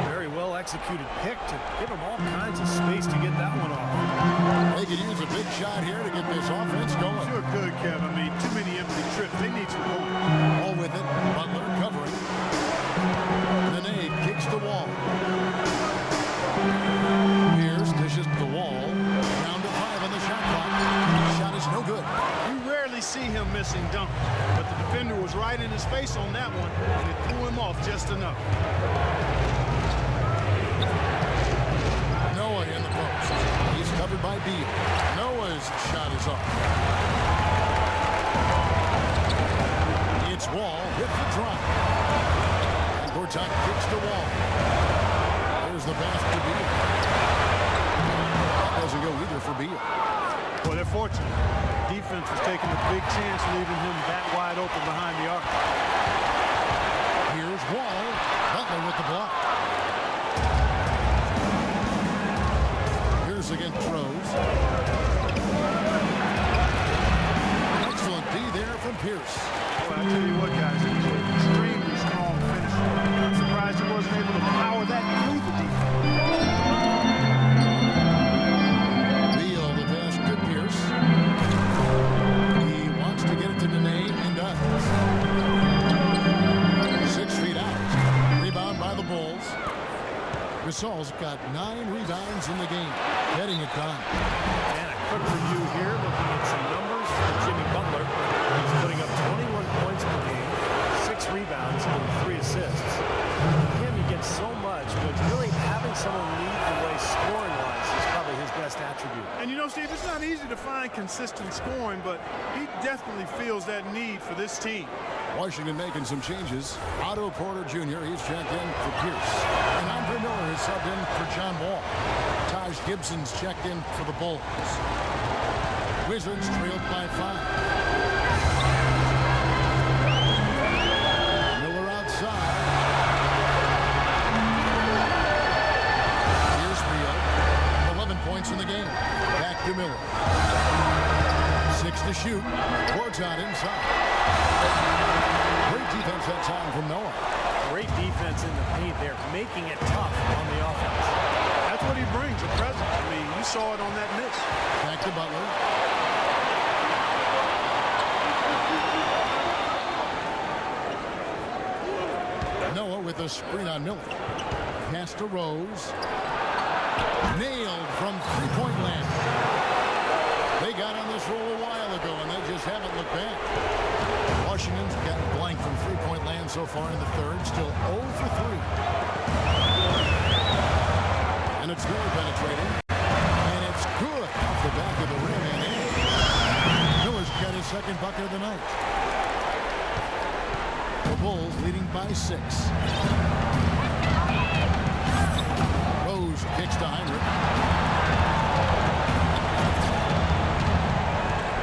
Very well executed pick to give them all kinds of space to get that one off. They could use a big shot here to get this offense going. Sure could, Kevin. I mean, too many empty trips. They need some goal. All with it. Butler covering. Nene kicks the Wall. Pierce dishes the Wall. Down to 5 on the shot clock. Shot is no good. You rarely see him missing dunk, but the defender was right in his face on that one, and it threw him off just enough. Noah in the post. He's covered by Beal. Noah's shot is off. It's Wall with the drop. And Gortat kicks the Wall. There's the pass to Beal. That doesn't go either for Beal. Well, they're fortunate. Defense was taking a big chance, leaving him that wide open behind the arc. Here's Wall. Butler with the block. Here's against Rose. Excellent D there from Pierce. Well, I tell you what, guys, it was an extremely strong finish. I'm surprised he wasn't able to power that through the defense. Beal the pass to Pierce. He wants to get it to Nene and does. 6 feet out. Rebound by the Bulls. Gasol's got 9 rebounds in the game. Getting it done. And a quick review here, looking at some numbers for Jimmy Butler. He's putting up 21 points per game, 6 rebounds, and 3 assists. For him, he gets so much, but really having someone lead the way scoring-wise is probably his best attribute. And you know, Steve, it's not easy to find consistent scoring, but he definitely feels that need for this team. Washington making some changes. Otto Porter Jr. He's checked in for Pierce. And Andre Miller is subbed in for John Wall. Taj Gibson's checked in for the Bulls. Wizards trailed by 5. Miller outside. Here's Beal. 11 points in the game. Back to Miller. 6 to shoot. Gortat inside. Great defense that time from Noah. Great defense in the paint there, making it tough on the offense. That's what he brings, a presence. I mean, you saw it on that miss. Back to Butler. Noah with a screen on Miller. Pass to Rose. Nailed from three-point land. They got on this roll a while ago, and they just haven't looked back. Washington's got blank from three-point land so far in the third. Still 0 for 3. And it's really penetrating. And it's good off the back of the rim and in. Miller's got his second bucket of the night. The Bulls leading by 6. Rose kicks to Hinrich.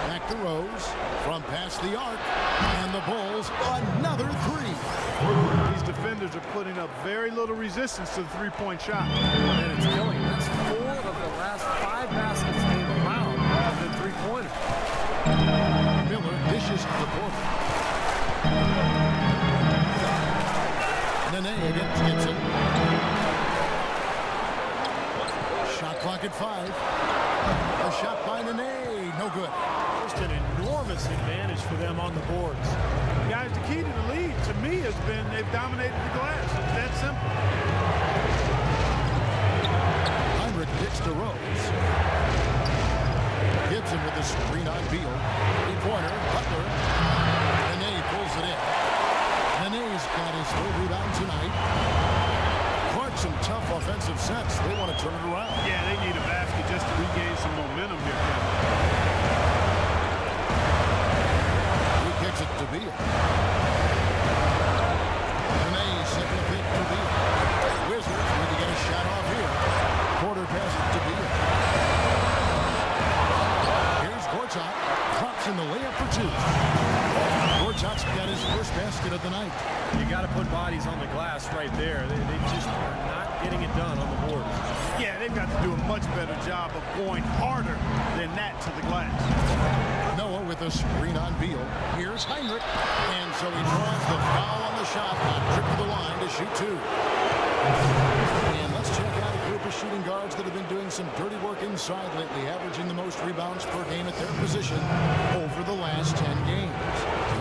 Back to Rose from past the arc. And the Bulls another 3. These defenders are putting up very little resistance to the three-point shot. And it's killing. That's 4 of the last 5 baskets they've allowed have been three-pointers. Miller dishes to the Porter. Nene against Gibson. Shot clock at 5. A shot by Nene. No good. Just an enormous advantage for them on the boards. Guys, the key to the lead, to me, has been they've dominated the glass. It's that simple. Hinrich kicks to Rose. Gibson with the screen on Beal. Three-pointer, Butler. Nene pulls it in. Nene's got his third rebound tonight. Clark some tough offensive offensive sense. They want to turn it around. Yeah, they need a basket just to regain some momentum here, Kevin. He kicks it to Beal. Second pick for Beal. Wizards need to get a shot off here. Porter passes to Beal. Here's Gortat. Drops in the layup for two. Gortat's got his first basket of the night. You got to put bodies on the glass right there. They just are not getting it done on the boards. Yeah, they've got to do a much better job of going harder than that to the glass. Noah with a screen on Beal. Here's Hinrich. And so he draws the foul on the shot. Trip to the line to shoot two. And let's check out a group of shooting guards that have been doing some dirty work inside lately, averaging the most rebounds per game at their position over the last 10 games.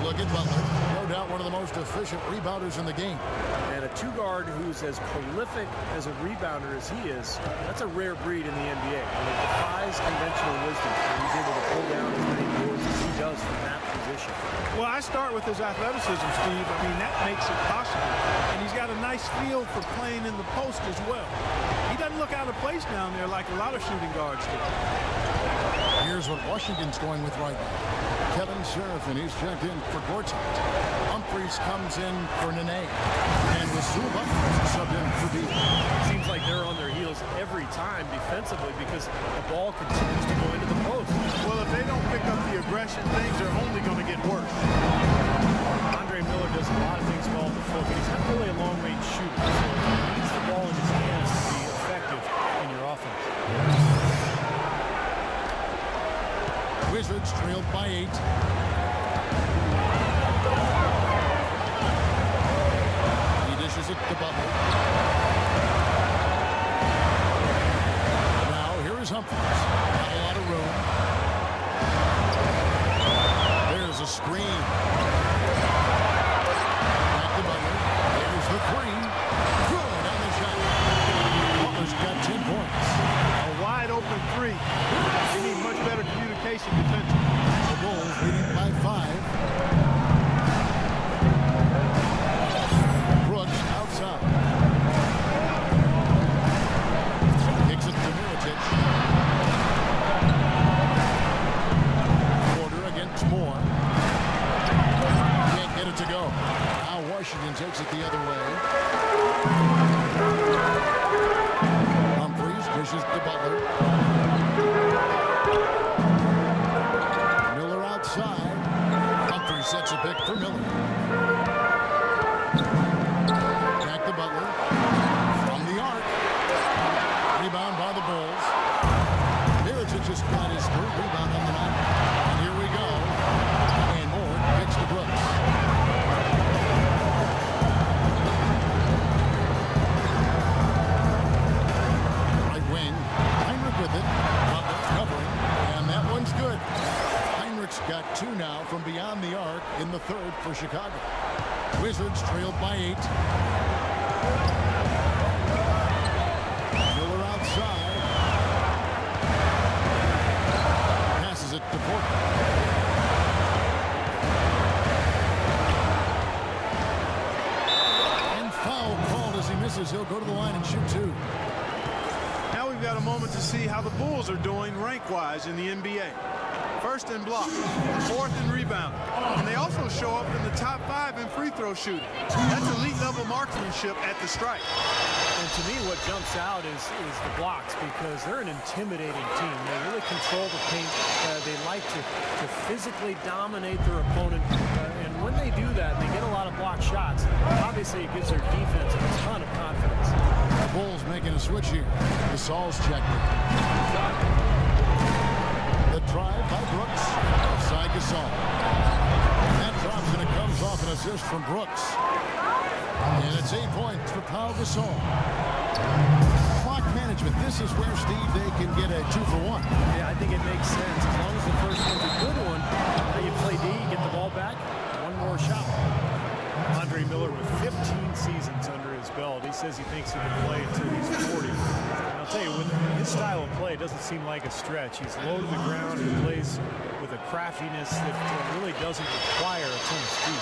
Look at Butler, no doubt one of the most efficient rebounders in the game. And a two-guard who's as prolific as a rebounder as he is, that's a rare breed in the NBA. And it defies conventional wisdom. He's able to pull down as many boards as he does from that position. Well, I start with his athleticism, Steve. I mean, that makes it possible. And he's got a nice feel for playing in the post as well. He doesn't look out of place down there like a lot of shooting guards do. Here's what Washington's going with right now. Kevin Seraphin, he's checked in for Gortat. Humphries comes in for Nene. And Butler subbed in for Beal. Seems like they're on their heels every time defensively because the ball continues to go into the post. Well, if they don't pick up the aggression, things are only going to get worse. Andre Miller does a lot of things well on the floor, but he's not really a long-range shooter. So he needs the ball in his hands to be effective in your offense. Wizards trailed by 8. He dishes it to Butler. Now here is Humphries. Not a lot of room. There's a screen. Back to Butler. There's the three. Good on the shot. Butler's got 10 points. A wide open three. They need much better communication defensively. The Bulls leading by 5. Brooks outside. Kicks it to Mirotic. Porter against Moore. Can't get it to go. Now Washington takes it the other way. Humphries dishes to Butler. Humphries sets a pick for Miller. Back to Butler. From the arc. Rebound by the Bulls. Mirotic just got his third rebound on the night. And here we go. And Moore kicks to Brooks. Right wing. Hinrich with it. Butler covering. And that one's good. Hinrich's got 2 now from beyond the arc in the third for Chicago. Wizards trailed by 8. Miller outside. Passes it to Porter. And foul called as he misses. He'll go to the line and shoot 2. Now we've got a moment to see how the Bulls are doing rank-wise in the NBA. First in block, fourth in rebound, and they also show up in the top 5 in free throw shooting. That's elite level marksmanship at the stripe. And to me, what jumps out is the blocks because they're an intimidating team. They really control the paint. They like to physically dominate their opponent, and when they do that, they get a lot of block shots. Obviously, it gives their defense a ton of confidence. The Bulls making a switch here. Gasol's checked it. The drive by Brooks, outside Gasol. That drops and it comes off an assist from Brooks. And it's 8 points for Pau Gasol. Clock management, this is where, Steve, they can get a 2-for-1. Yeah, I think it makes sense. As long as the first one's a good one, now you play D, you get the ball back, one more shot. Andre Miller with 15 seasons under his belt. He says he thinks he can play until he's 40. And I'll tell you, with his style of play, it doesn't seem like a stretch. He's low to the ground. He plays with a craftiness that really doesn't require a ton of speed.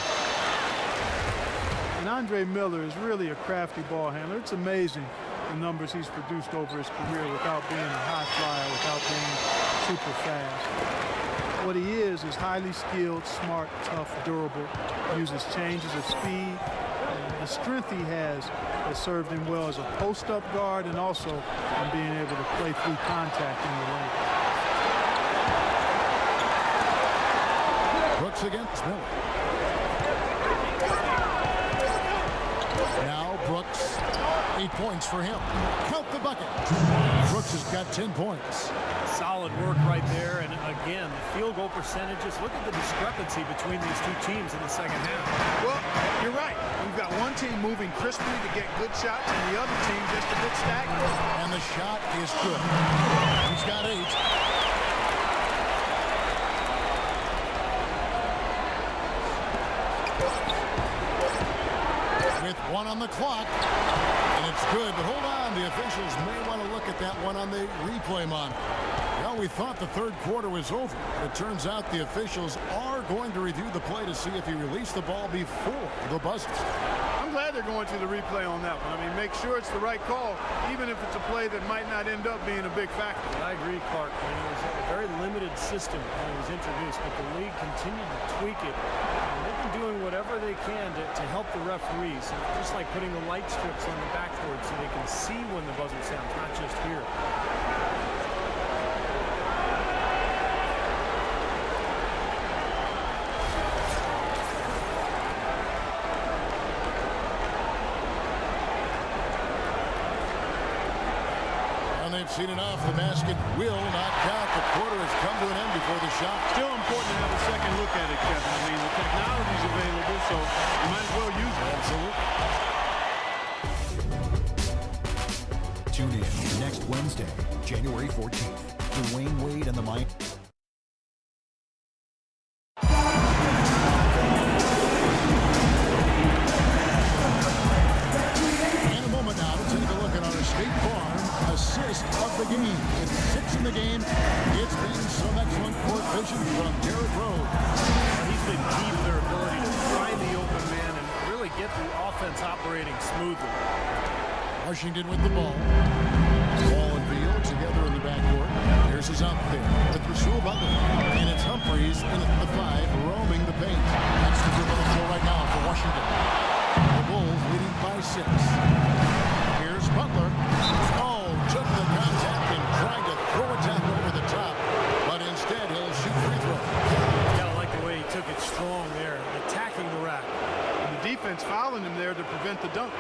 And Andre Miller is really a crafty ball handler. It's amazing. the numbers he's produced over his career without being a high flyer, without being super fast. What he is highly skilled, smart, tough, durable, uses changes of speed. And the strength he has served him well as a post-up guard and also in being able to play through contact in the lane. Brooks against Miller. Now Brooks, 8 points for him. Count the bucket. Brooks has got 10 points. Solid work right there. And again, the field goal percentages. Look at the discrepancy between these two teams in the second half. Well, you're right. We've got one team moving crisply to get good shots, and the other team just a bit stagnant. And the shot is good. He's got 8. With 1 on the clock, and it's good, but hold on, the officials may want to look at that one on the replay monitor. Well, we thought the third quarter was over. It turns out the officials are going to review the play to see if he released the ball before the buzzer. I'm glad they're going to the replay on that one. I mean, make sure it's the right call, even if it's a play that might not end up being a big factor. I agree, Clark. I mean, it was a very limited system when it was introduced, but the league continued to tweak it. And they've been doing whatever they can to help the referees, just like putting the light strips on the backboard so they can see when the buzzer sounds, not just hear. They've seen enough. The basket will not count. The quarter has come to an end before the shot. Still important to have a second look at it, Kevin. I mean, the technology's available, so you might as well use it. Absolutely. Tune in next Wednesday, January 14th. Dwayne Wade and the Miami. In a moment now to take a look at our State Farm assist of the game. It's 6 in the game. It's been some excellent court vision from Derrick Rose. He's been key to their ability to find the open man and really get the offense operating smoothly. Washington with the ball. Ball and Beal together in the backcourt. Here's his out there with Butler. And it's Humphries in at the 5, roaming the paint. That's the grip on the floor right now for Washington. The Bulls leading by 6. Here's Butler. Took the contact and tried to throw it down over the top, but instead he'll shoot free throw. Gotta like the way he took it strong there, attacking the rack. And the defense fouling him there to prevent the dunk.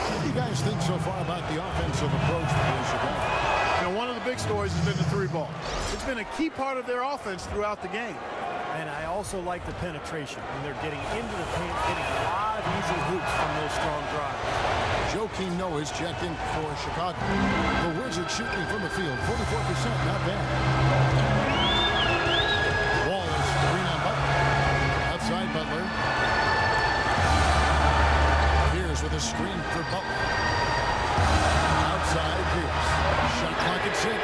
What do you guys think so far about the offensive approach for Chicago? You know, one of the big stories has been the 3-ball. It's been a key part of their offense throughout the game. And I also like the penetration when they're getting into the paint, getting a lot of easy hoops from those strong drives. Joakim Noah is checked in for Chicago. The Wizards shooting from the field, 44%, not bad. Wall is screen on Butler. Outside Butler. Pierce with a screen for Butler. Outside Pierce. Shot clock at 6.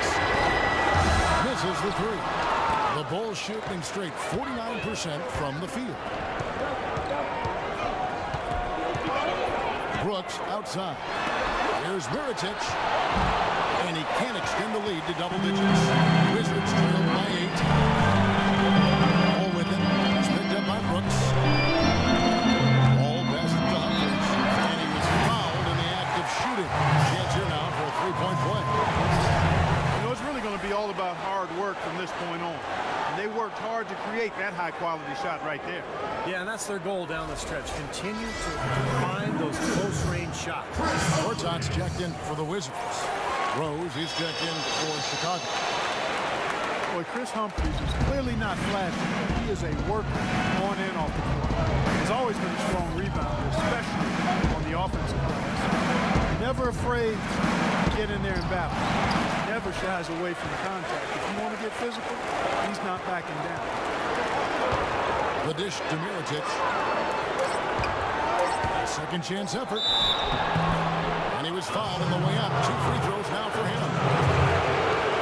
Misses the 3. The Bulls shooting straight 49% from the field. Brooks outside. Here's Mirotic. And he can't extend the lead to double digits. Wizards trail by 8. Ball with it. It's picked up by Brooks. Ball passed to Humphries. And he was fouled in the act of shooting. Chance here now for a 3-point play. You know, it's really going to be all about hard work from this point on. And they worked hard to create that high-quality shot right there. Yeah, and that's their goal down the stretch. Continue to find those close-range shots. Gortat's checked in for the Wizards. Rose is checked in for Chicago. Boy, Chris Humphries is clearly not flashy. He is a worker on and off the court. He's always been a strong rebounder, especially on the offensive glass. Never afraid to get in there and battle. Never shies away from contact. If you want to get physical, he's not backing down. The dish to Mirotic. Second chance effort. And he was fouled on the way up. 2 free throws now for him.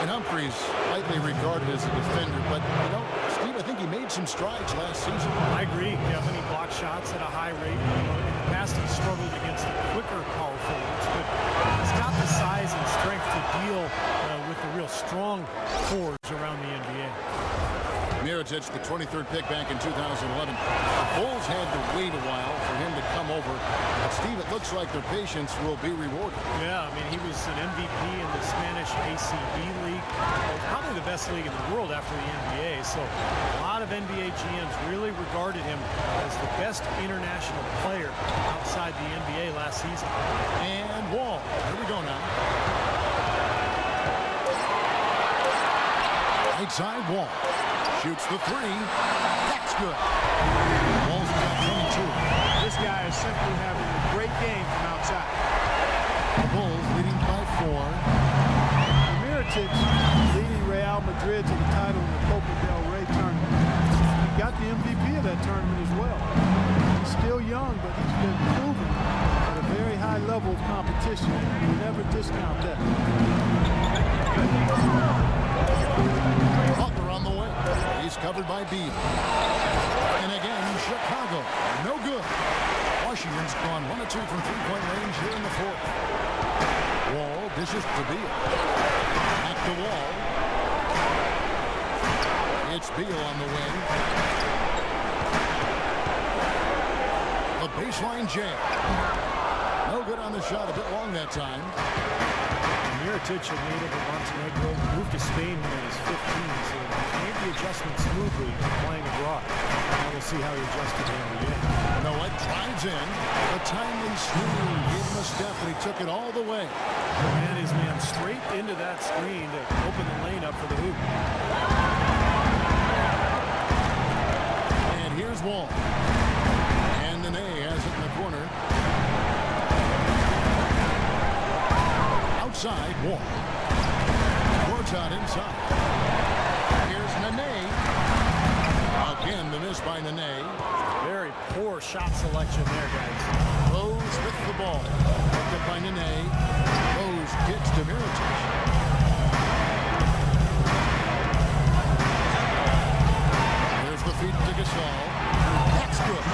And Humphries, lightly regarded as a defender, but, you know, Steve, I think he made some strides last season. I agree. Kevin, he blocked shots at a high rate. In the past past, he struggled against the quicker power forwards, but he's got the size and strength to deal with the real strong forwards around the NBA. Mirotic, the 23rd pick back in 2011. The Bulls had to wait a while for him to come over. But Steve, it looks like their patience will be rewarded. Yeah, I mean, he was an MVP in the Spanish ACB league. Probably the best league in the world after the NBA. So a lot of NBA GMs really regarded him as the best international player outside the NBA last season. And Wall. Here we go now. Right side, Wall. Shoots the three. That's good. Wall's got 22. This guy is simply having a great game from outside. The Bulls leading by 4. Mirotic leading Real Madrid to the title in the Copa del Rey tournament. He got the MVP of that tournament as well. He's still young, but he's been proven at a very high level of competition. You never discount that. Butler on the way. He's covered by Beal. And again, Chicago. No good. Washington's gone 1 of 2 from three-point range here in the fourth. Wall dishes to Beal. Back to Wall. It's Beal on the wing. The baseline jam. No good on the shot. A bit long that time. Mirotic, a native of Montenegro, moved to Spain when he was 15, so he made the adjustment smoothly to playing abroad. Now we'll see how he adjusts to the NBA. Noah drives in. A timely screen. Gave him a step, and he took it all the way. And his man straight into that screen to open the lane up for the hoop. And here's Wall. And Nene has it in the corner. Outside, Wall. Gortat inside. Here's Nene. Again, the miss by Nene. Very poor shot selection there, guys. Rose with the ball. Picked up by Nene. Rose gets to Mirotic. Here's the feed to Gasol. That's good.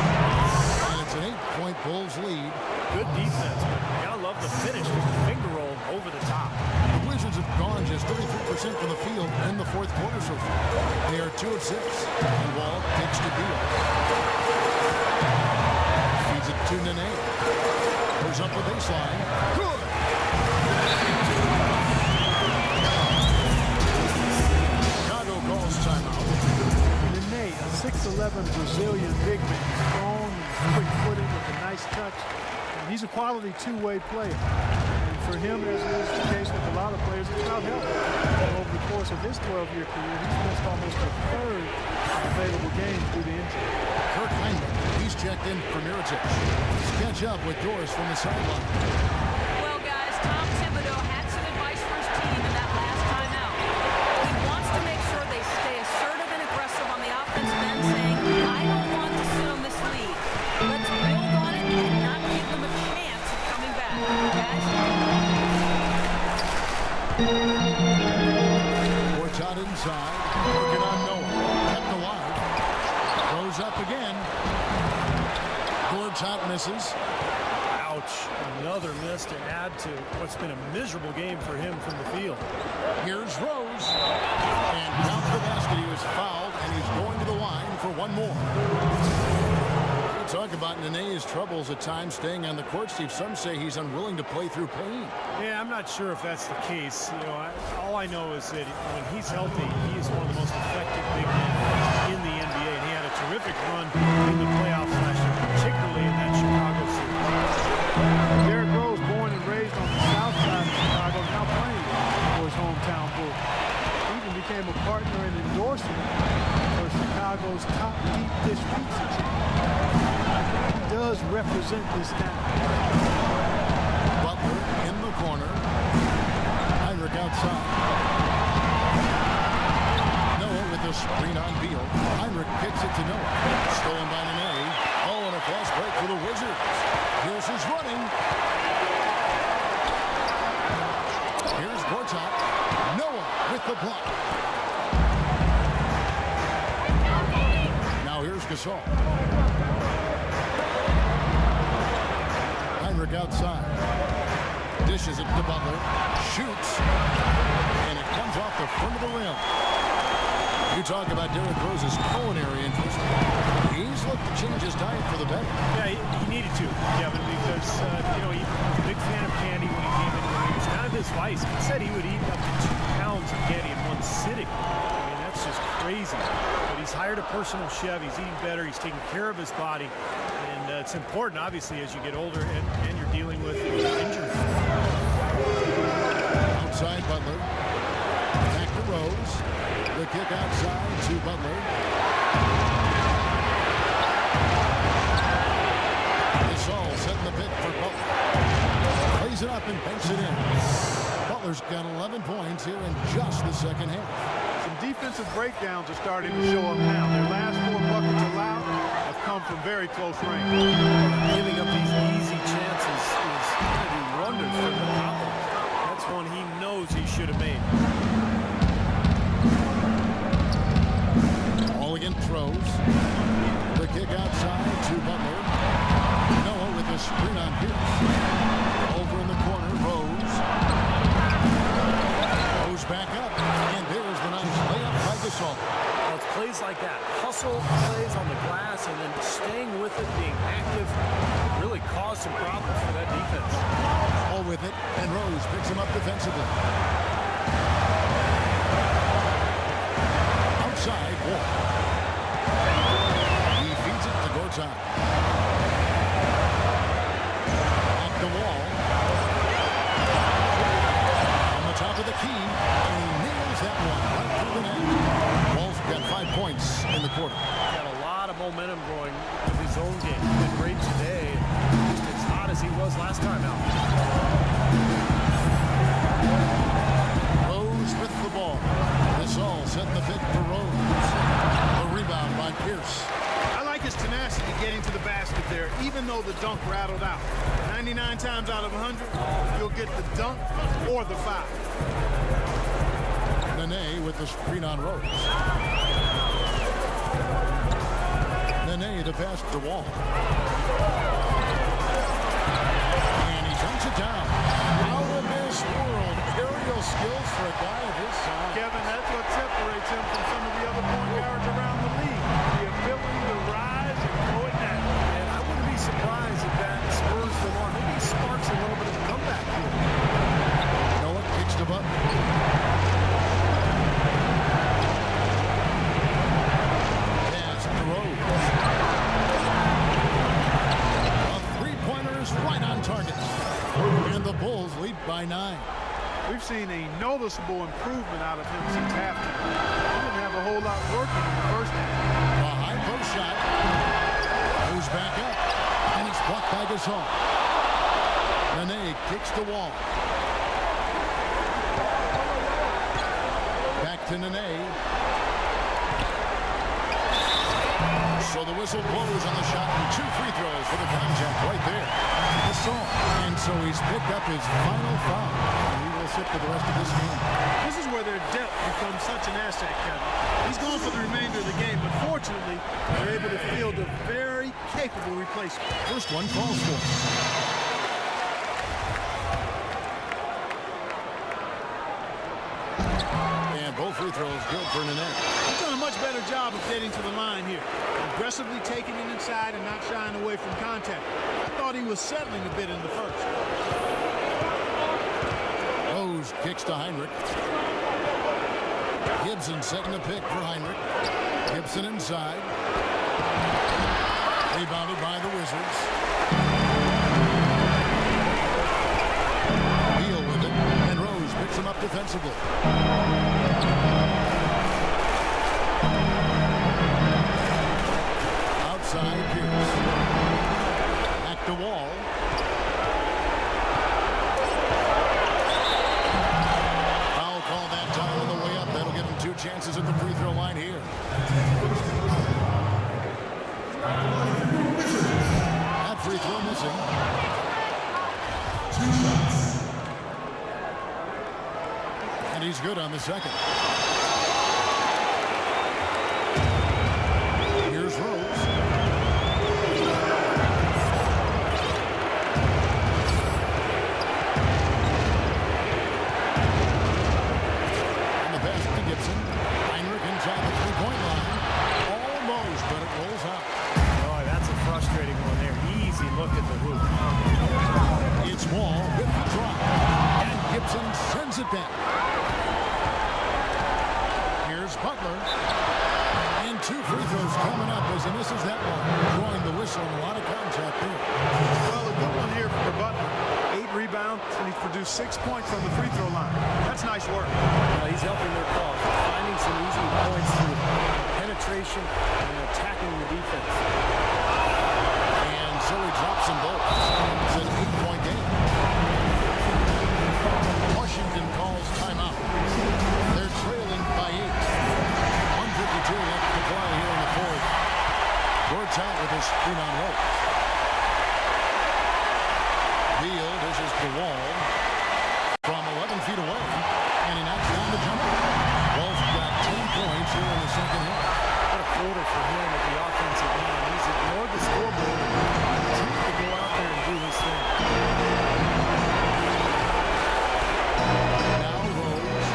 And it's an 8-point Bulls lead. Good defense, but you gotta love the finish with the finger roll over the top. The Wizards have gone just 33% from the field in the fourth quarter so far. They are 2 of 6. And Wall takes to Beal. Feeds it to Nene. Goes up the baseline. Good! Chicago calls timeout. Nene, a 6'11" Brazilian big man, strong and quick-footed with a nice touch. And he's a quality two-way player. And for him, as is the case with a lot of players, it's about health. Over the course of his 12-year career, he's missed almost a third of available games due to injury. Hinrich, he's checked in for Mirotic. Catch up with Doris from the sideline. Well, guys, Tom Thibodeau had some advice for his team in that last timeout. He wants to make sure they stay assertive and aggressive on the offensive end, saying, I don't want to sit on this lead. Let's build on it and not give them a chance of coming back. Guys? Gortat inside. Working on Noah. Kept alive. Throws up again. Gortat misses. Ouch. Another miss to add to what's been a miserable game for him from the field. Here's Rose. And down to the basket. He was fouled, and he's going to the line for one more. We talk about Nene's troubles at times staying on the court, Steve. Some say he's unwilling to play through pain. Yeah, I'm not sure if that's the case. You know, all I know is that when he's healthy, he is one of the most effective big men in the NBA. And he had a terrific run in the playoffs last year, particularly in that Chicago series. Derrick Rose, born and raised on the south side of Chicago, now playing for his hometown Bulls. Even became a partner in endorsing for Chicago's top deep dish pizza chain. He does represent this town. Butler in the corner. Hinrich outside. Noah with the screen on Beal. Hinrich kicks it to Noah. Stolen by Nene. Oh, and a fast break for the Wizards. Here's his running. Here's Gortat. Noah with the block. Now here's Gasol. outside. Dishes it to Butler. Shoots. And it comes off the front of the rim. You talk about Derrick Rose's culinary interest. He's looked to change his diet for the better. Yeah, he needed to, Kevin, because, he was a big fan of candy when he came in. It was kind of his vice. He said he would eat up to 2 pounds of candy in one sitting. I mean, that's just crazy. But he's hired a personal chef. He's eating better. He's taking care of his body. And it's important, obviously, as you get older and you're dealing with injuries. Outside Butler. Back to Rose. The kick outside to Butler. Gasol setting the pick for Butler. Plays it up and banks it in. Butler's got 11 points here in just the second half. Some defensive breakdowns are starting to show up now. Their last 4 buckets allowed have come from very close range. Giving up these easy chances is going to do wonders for the Butler. That's one he knows he should have made. Mulligan throws. The kick outside to Butler. Noah with the screen on Pierce. Over in the corner, Rose. Rose back up. And there's the nice layup by Gasol. Well, it's plays like that. Hustle plays on the glass and then staying with it, being active, really caused some problems for that defense. All with it. And Rose picks him up defensively. Outside, Wall. He feeds it to Gortat. At the wall. On the top of the key. And he nails that one right through the net. Wall's got 5 points in the quarter. Got a lot of momentum going with his own game. He's been great today. Just as hot as he was last time out. Rose with the ball. Gasol setting the pick for Rose. A rebound by Pierce. I like his tenacity getting to the basket there, even though the dunk rattled out. 99 times out of 100, you'll get the dunk or the foul. Nene with the screen on Rose. Nene to pass to Wall. And he dunks it down. Out of this world. Aerial skills for a guy of his size. Kevin, that's what separates him from some of the other point guards around the league. The ability to rise and throw it down. And I wouldn't be surprised if that spurs them on. Maybe sparks a little bit of a comeback here. Noah kicks to Butler. Pass to Rose. A three-pointer is right on target. And the Bulls lead by 9. We've seen a noticeable improvement out of him since halftime. He didn't have a whole lot working in the first half. A high post shot. Goes back up. And it's blocked by Gasol. Nene kicks the Wall. Back to Nene. So the whistle blows on the shot and 2 free throws for the contact right there. Gasol. And so he's picked up his final foul. And he will sit for the rest of this game. This is where their depth becomes such an asset, Kevin. He's gone for the remainder of the game, but fortunately, they're able to field a very capable replacement. First one falls for him. And both free throws good for Nene. He's done a much better job of getting to the line here. Aggressively taking it inside and not shying away from contact. I thought he was settling a bit in the first. Rose kicks to Hinrich. Gibson setting a pick for Hinrich. Gibson inside. Rebounded by the Wizards. Beal with it. And Rose picks him up defensively. Outside Pierce. Back to Wall. Foul call that time on the way up. That'll give him 2 chances at the free throw line here. That free throw missing. 2 shots. And he's good on the second. Here's Rose. easy look at the hoop. It's Wall with the drop. And Gibson sends it back. Here's Butler. And 2 free throws coming up as he misses that one. Drawing the whistle and a lot of contact there. Well, a good one here for Butler. 8 rebounds, and he's produced 6 points from the free throw line. That's nice work. He's helping their cause, finding some easy points through penetration and attacking the defense. And so he drops them both. It's an 8-point game. Washington calls timeout. They're trailing by 8. 1:52 left to play here in the fourth. Gortat with his screen on Rose. Beal dishes the wall from 11 feet away, and he knocks down the jumper. Wolf got 10 points here in the second half. What a quarter for him at the offensive end. He's ignored the scoreboard and continued to go out there and do his thing. Now Rose.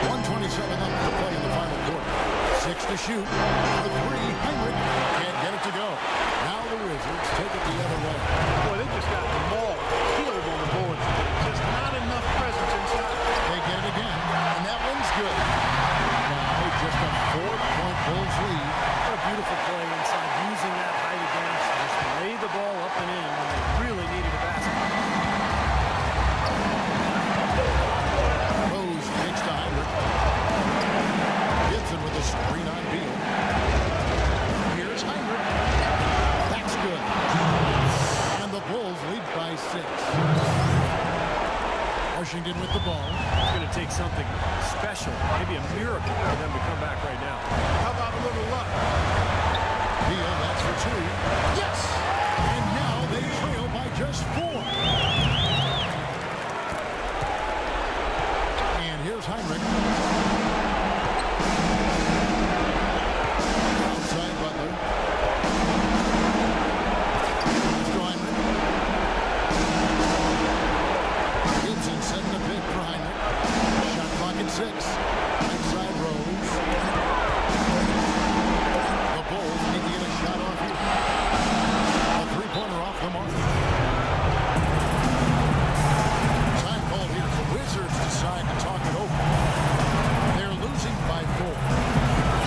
1:27 left to play in the final quarter. 6 to shoot. For 3, Hinrich can't get it to go. Now the Wizards take it the other way. Boy, they just got mauled, killed on the boards. Just not enough presence inside. They get it again, and that one's good. Now just a 4-point Bulls lead. What a beautiful play inside, using that height advantage to just lay the ball up and in when they really needed a basket. Rose takes to Hinrich. Gibson with a screen on Beal. Here's Hinrich. That's good. And the Bulls lead by 6. Washington with the ball. It's going to take something special, maybe a miracle for them to come back right now. How about a little luck? Beal, that's for 2. Yes! And now they trail by just 4. And here's Hinrich. Outside Butler. Here's to Hinrich. Gibson setting a pick for Hinrich. Shot clock at 6. Inside Rose. The Bulls need to get a shot off here. A 3-pointer off the mark. Time called here. The Wizards decide to talk it over. They're losing by 4.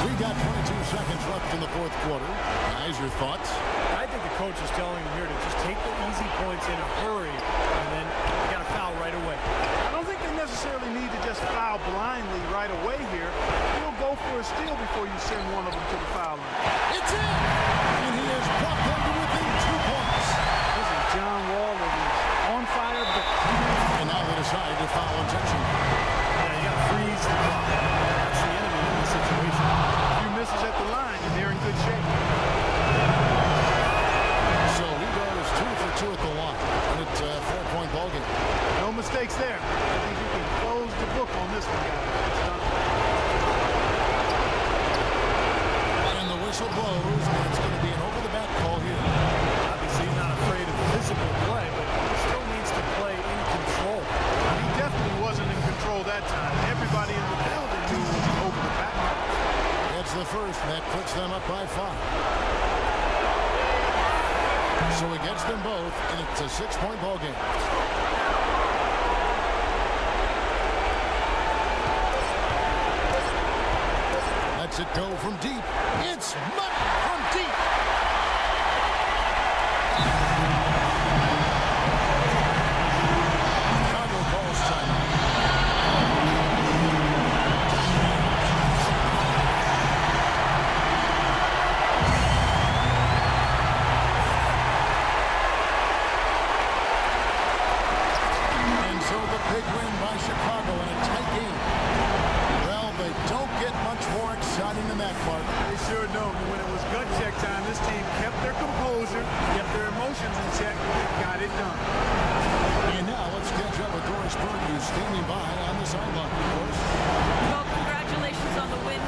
We got 22 seconds left in the fourth quarter. Guys, your thoughts? I think the coach is telling them here to just take the easy points in a hurry, and then you got to foul right away. I don't think they necessarily need to just foul blindly right away here. You'll go for a steal before you send one of them to the foul line. It's in! And he has brought them to within 2 points. This is John Wall that is on fire, but And now they decide to foul intentionally. Yeah, you got to freeze the clock. That's the enemy in this situation. a few misses at the line, and they're in good shape. So he goes 2 for 2 at the line. And it's a 4-point ball game. No mistakes there. I think you can close the book on this one, guys. It's done. And the whistle blows, and it's going to be an over-the-back call here. Obviously not afraid of physical play, but he still needs to play in control. He definitely wasn't in control that time. Everybody in the building knew it was over the back. That's the first, and that puts them up by 5. So he gets them both, and it's a 6-point ball game. Lets it go from deep. It's money from deep. Chicago calls timeout. And so the big win by Chicago in a tight game. Well, they don't get much more exciting than that, Clark. They sure don't. When it was gut check time, this team kept their composure, kept their emotions in check, and got it done. And now let's catch up with Doris Burke, who's standing by on the sideline. Doris. Well, congratulations on the win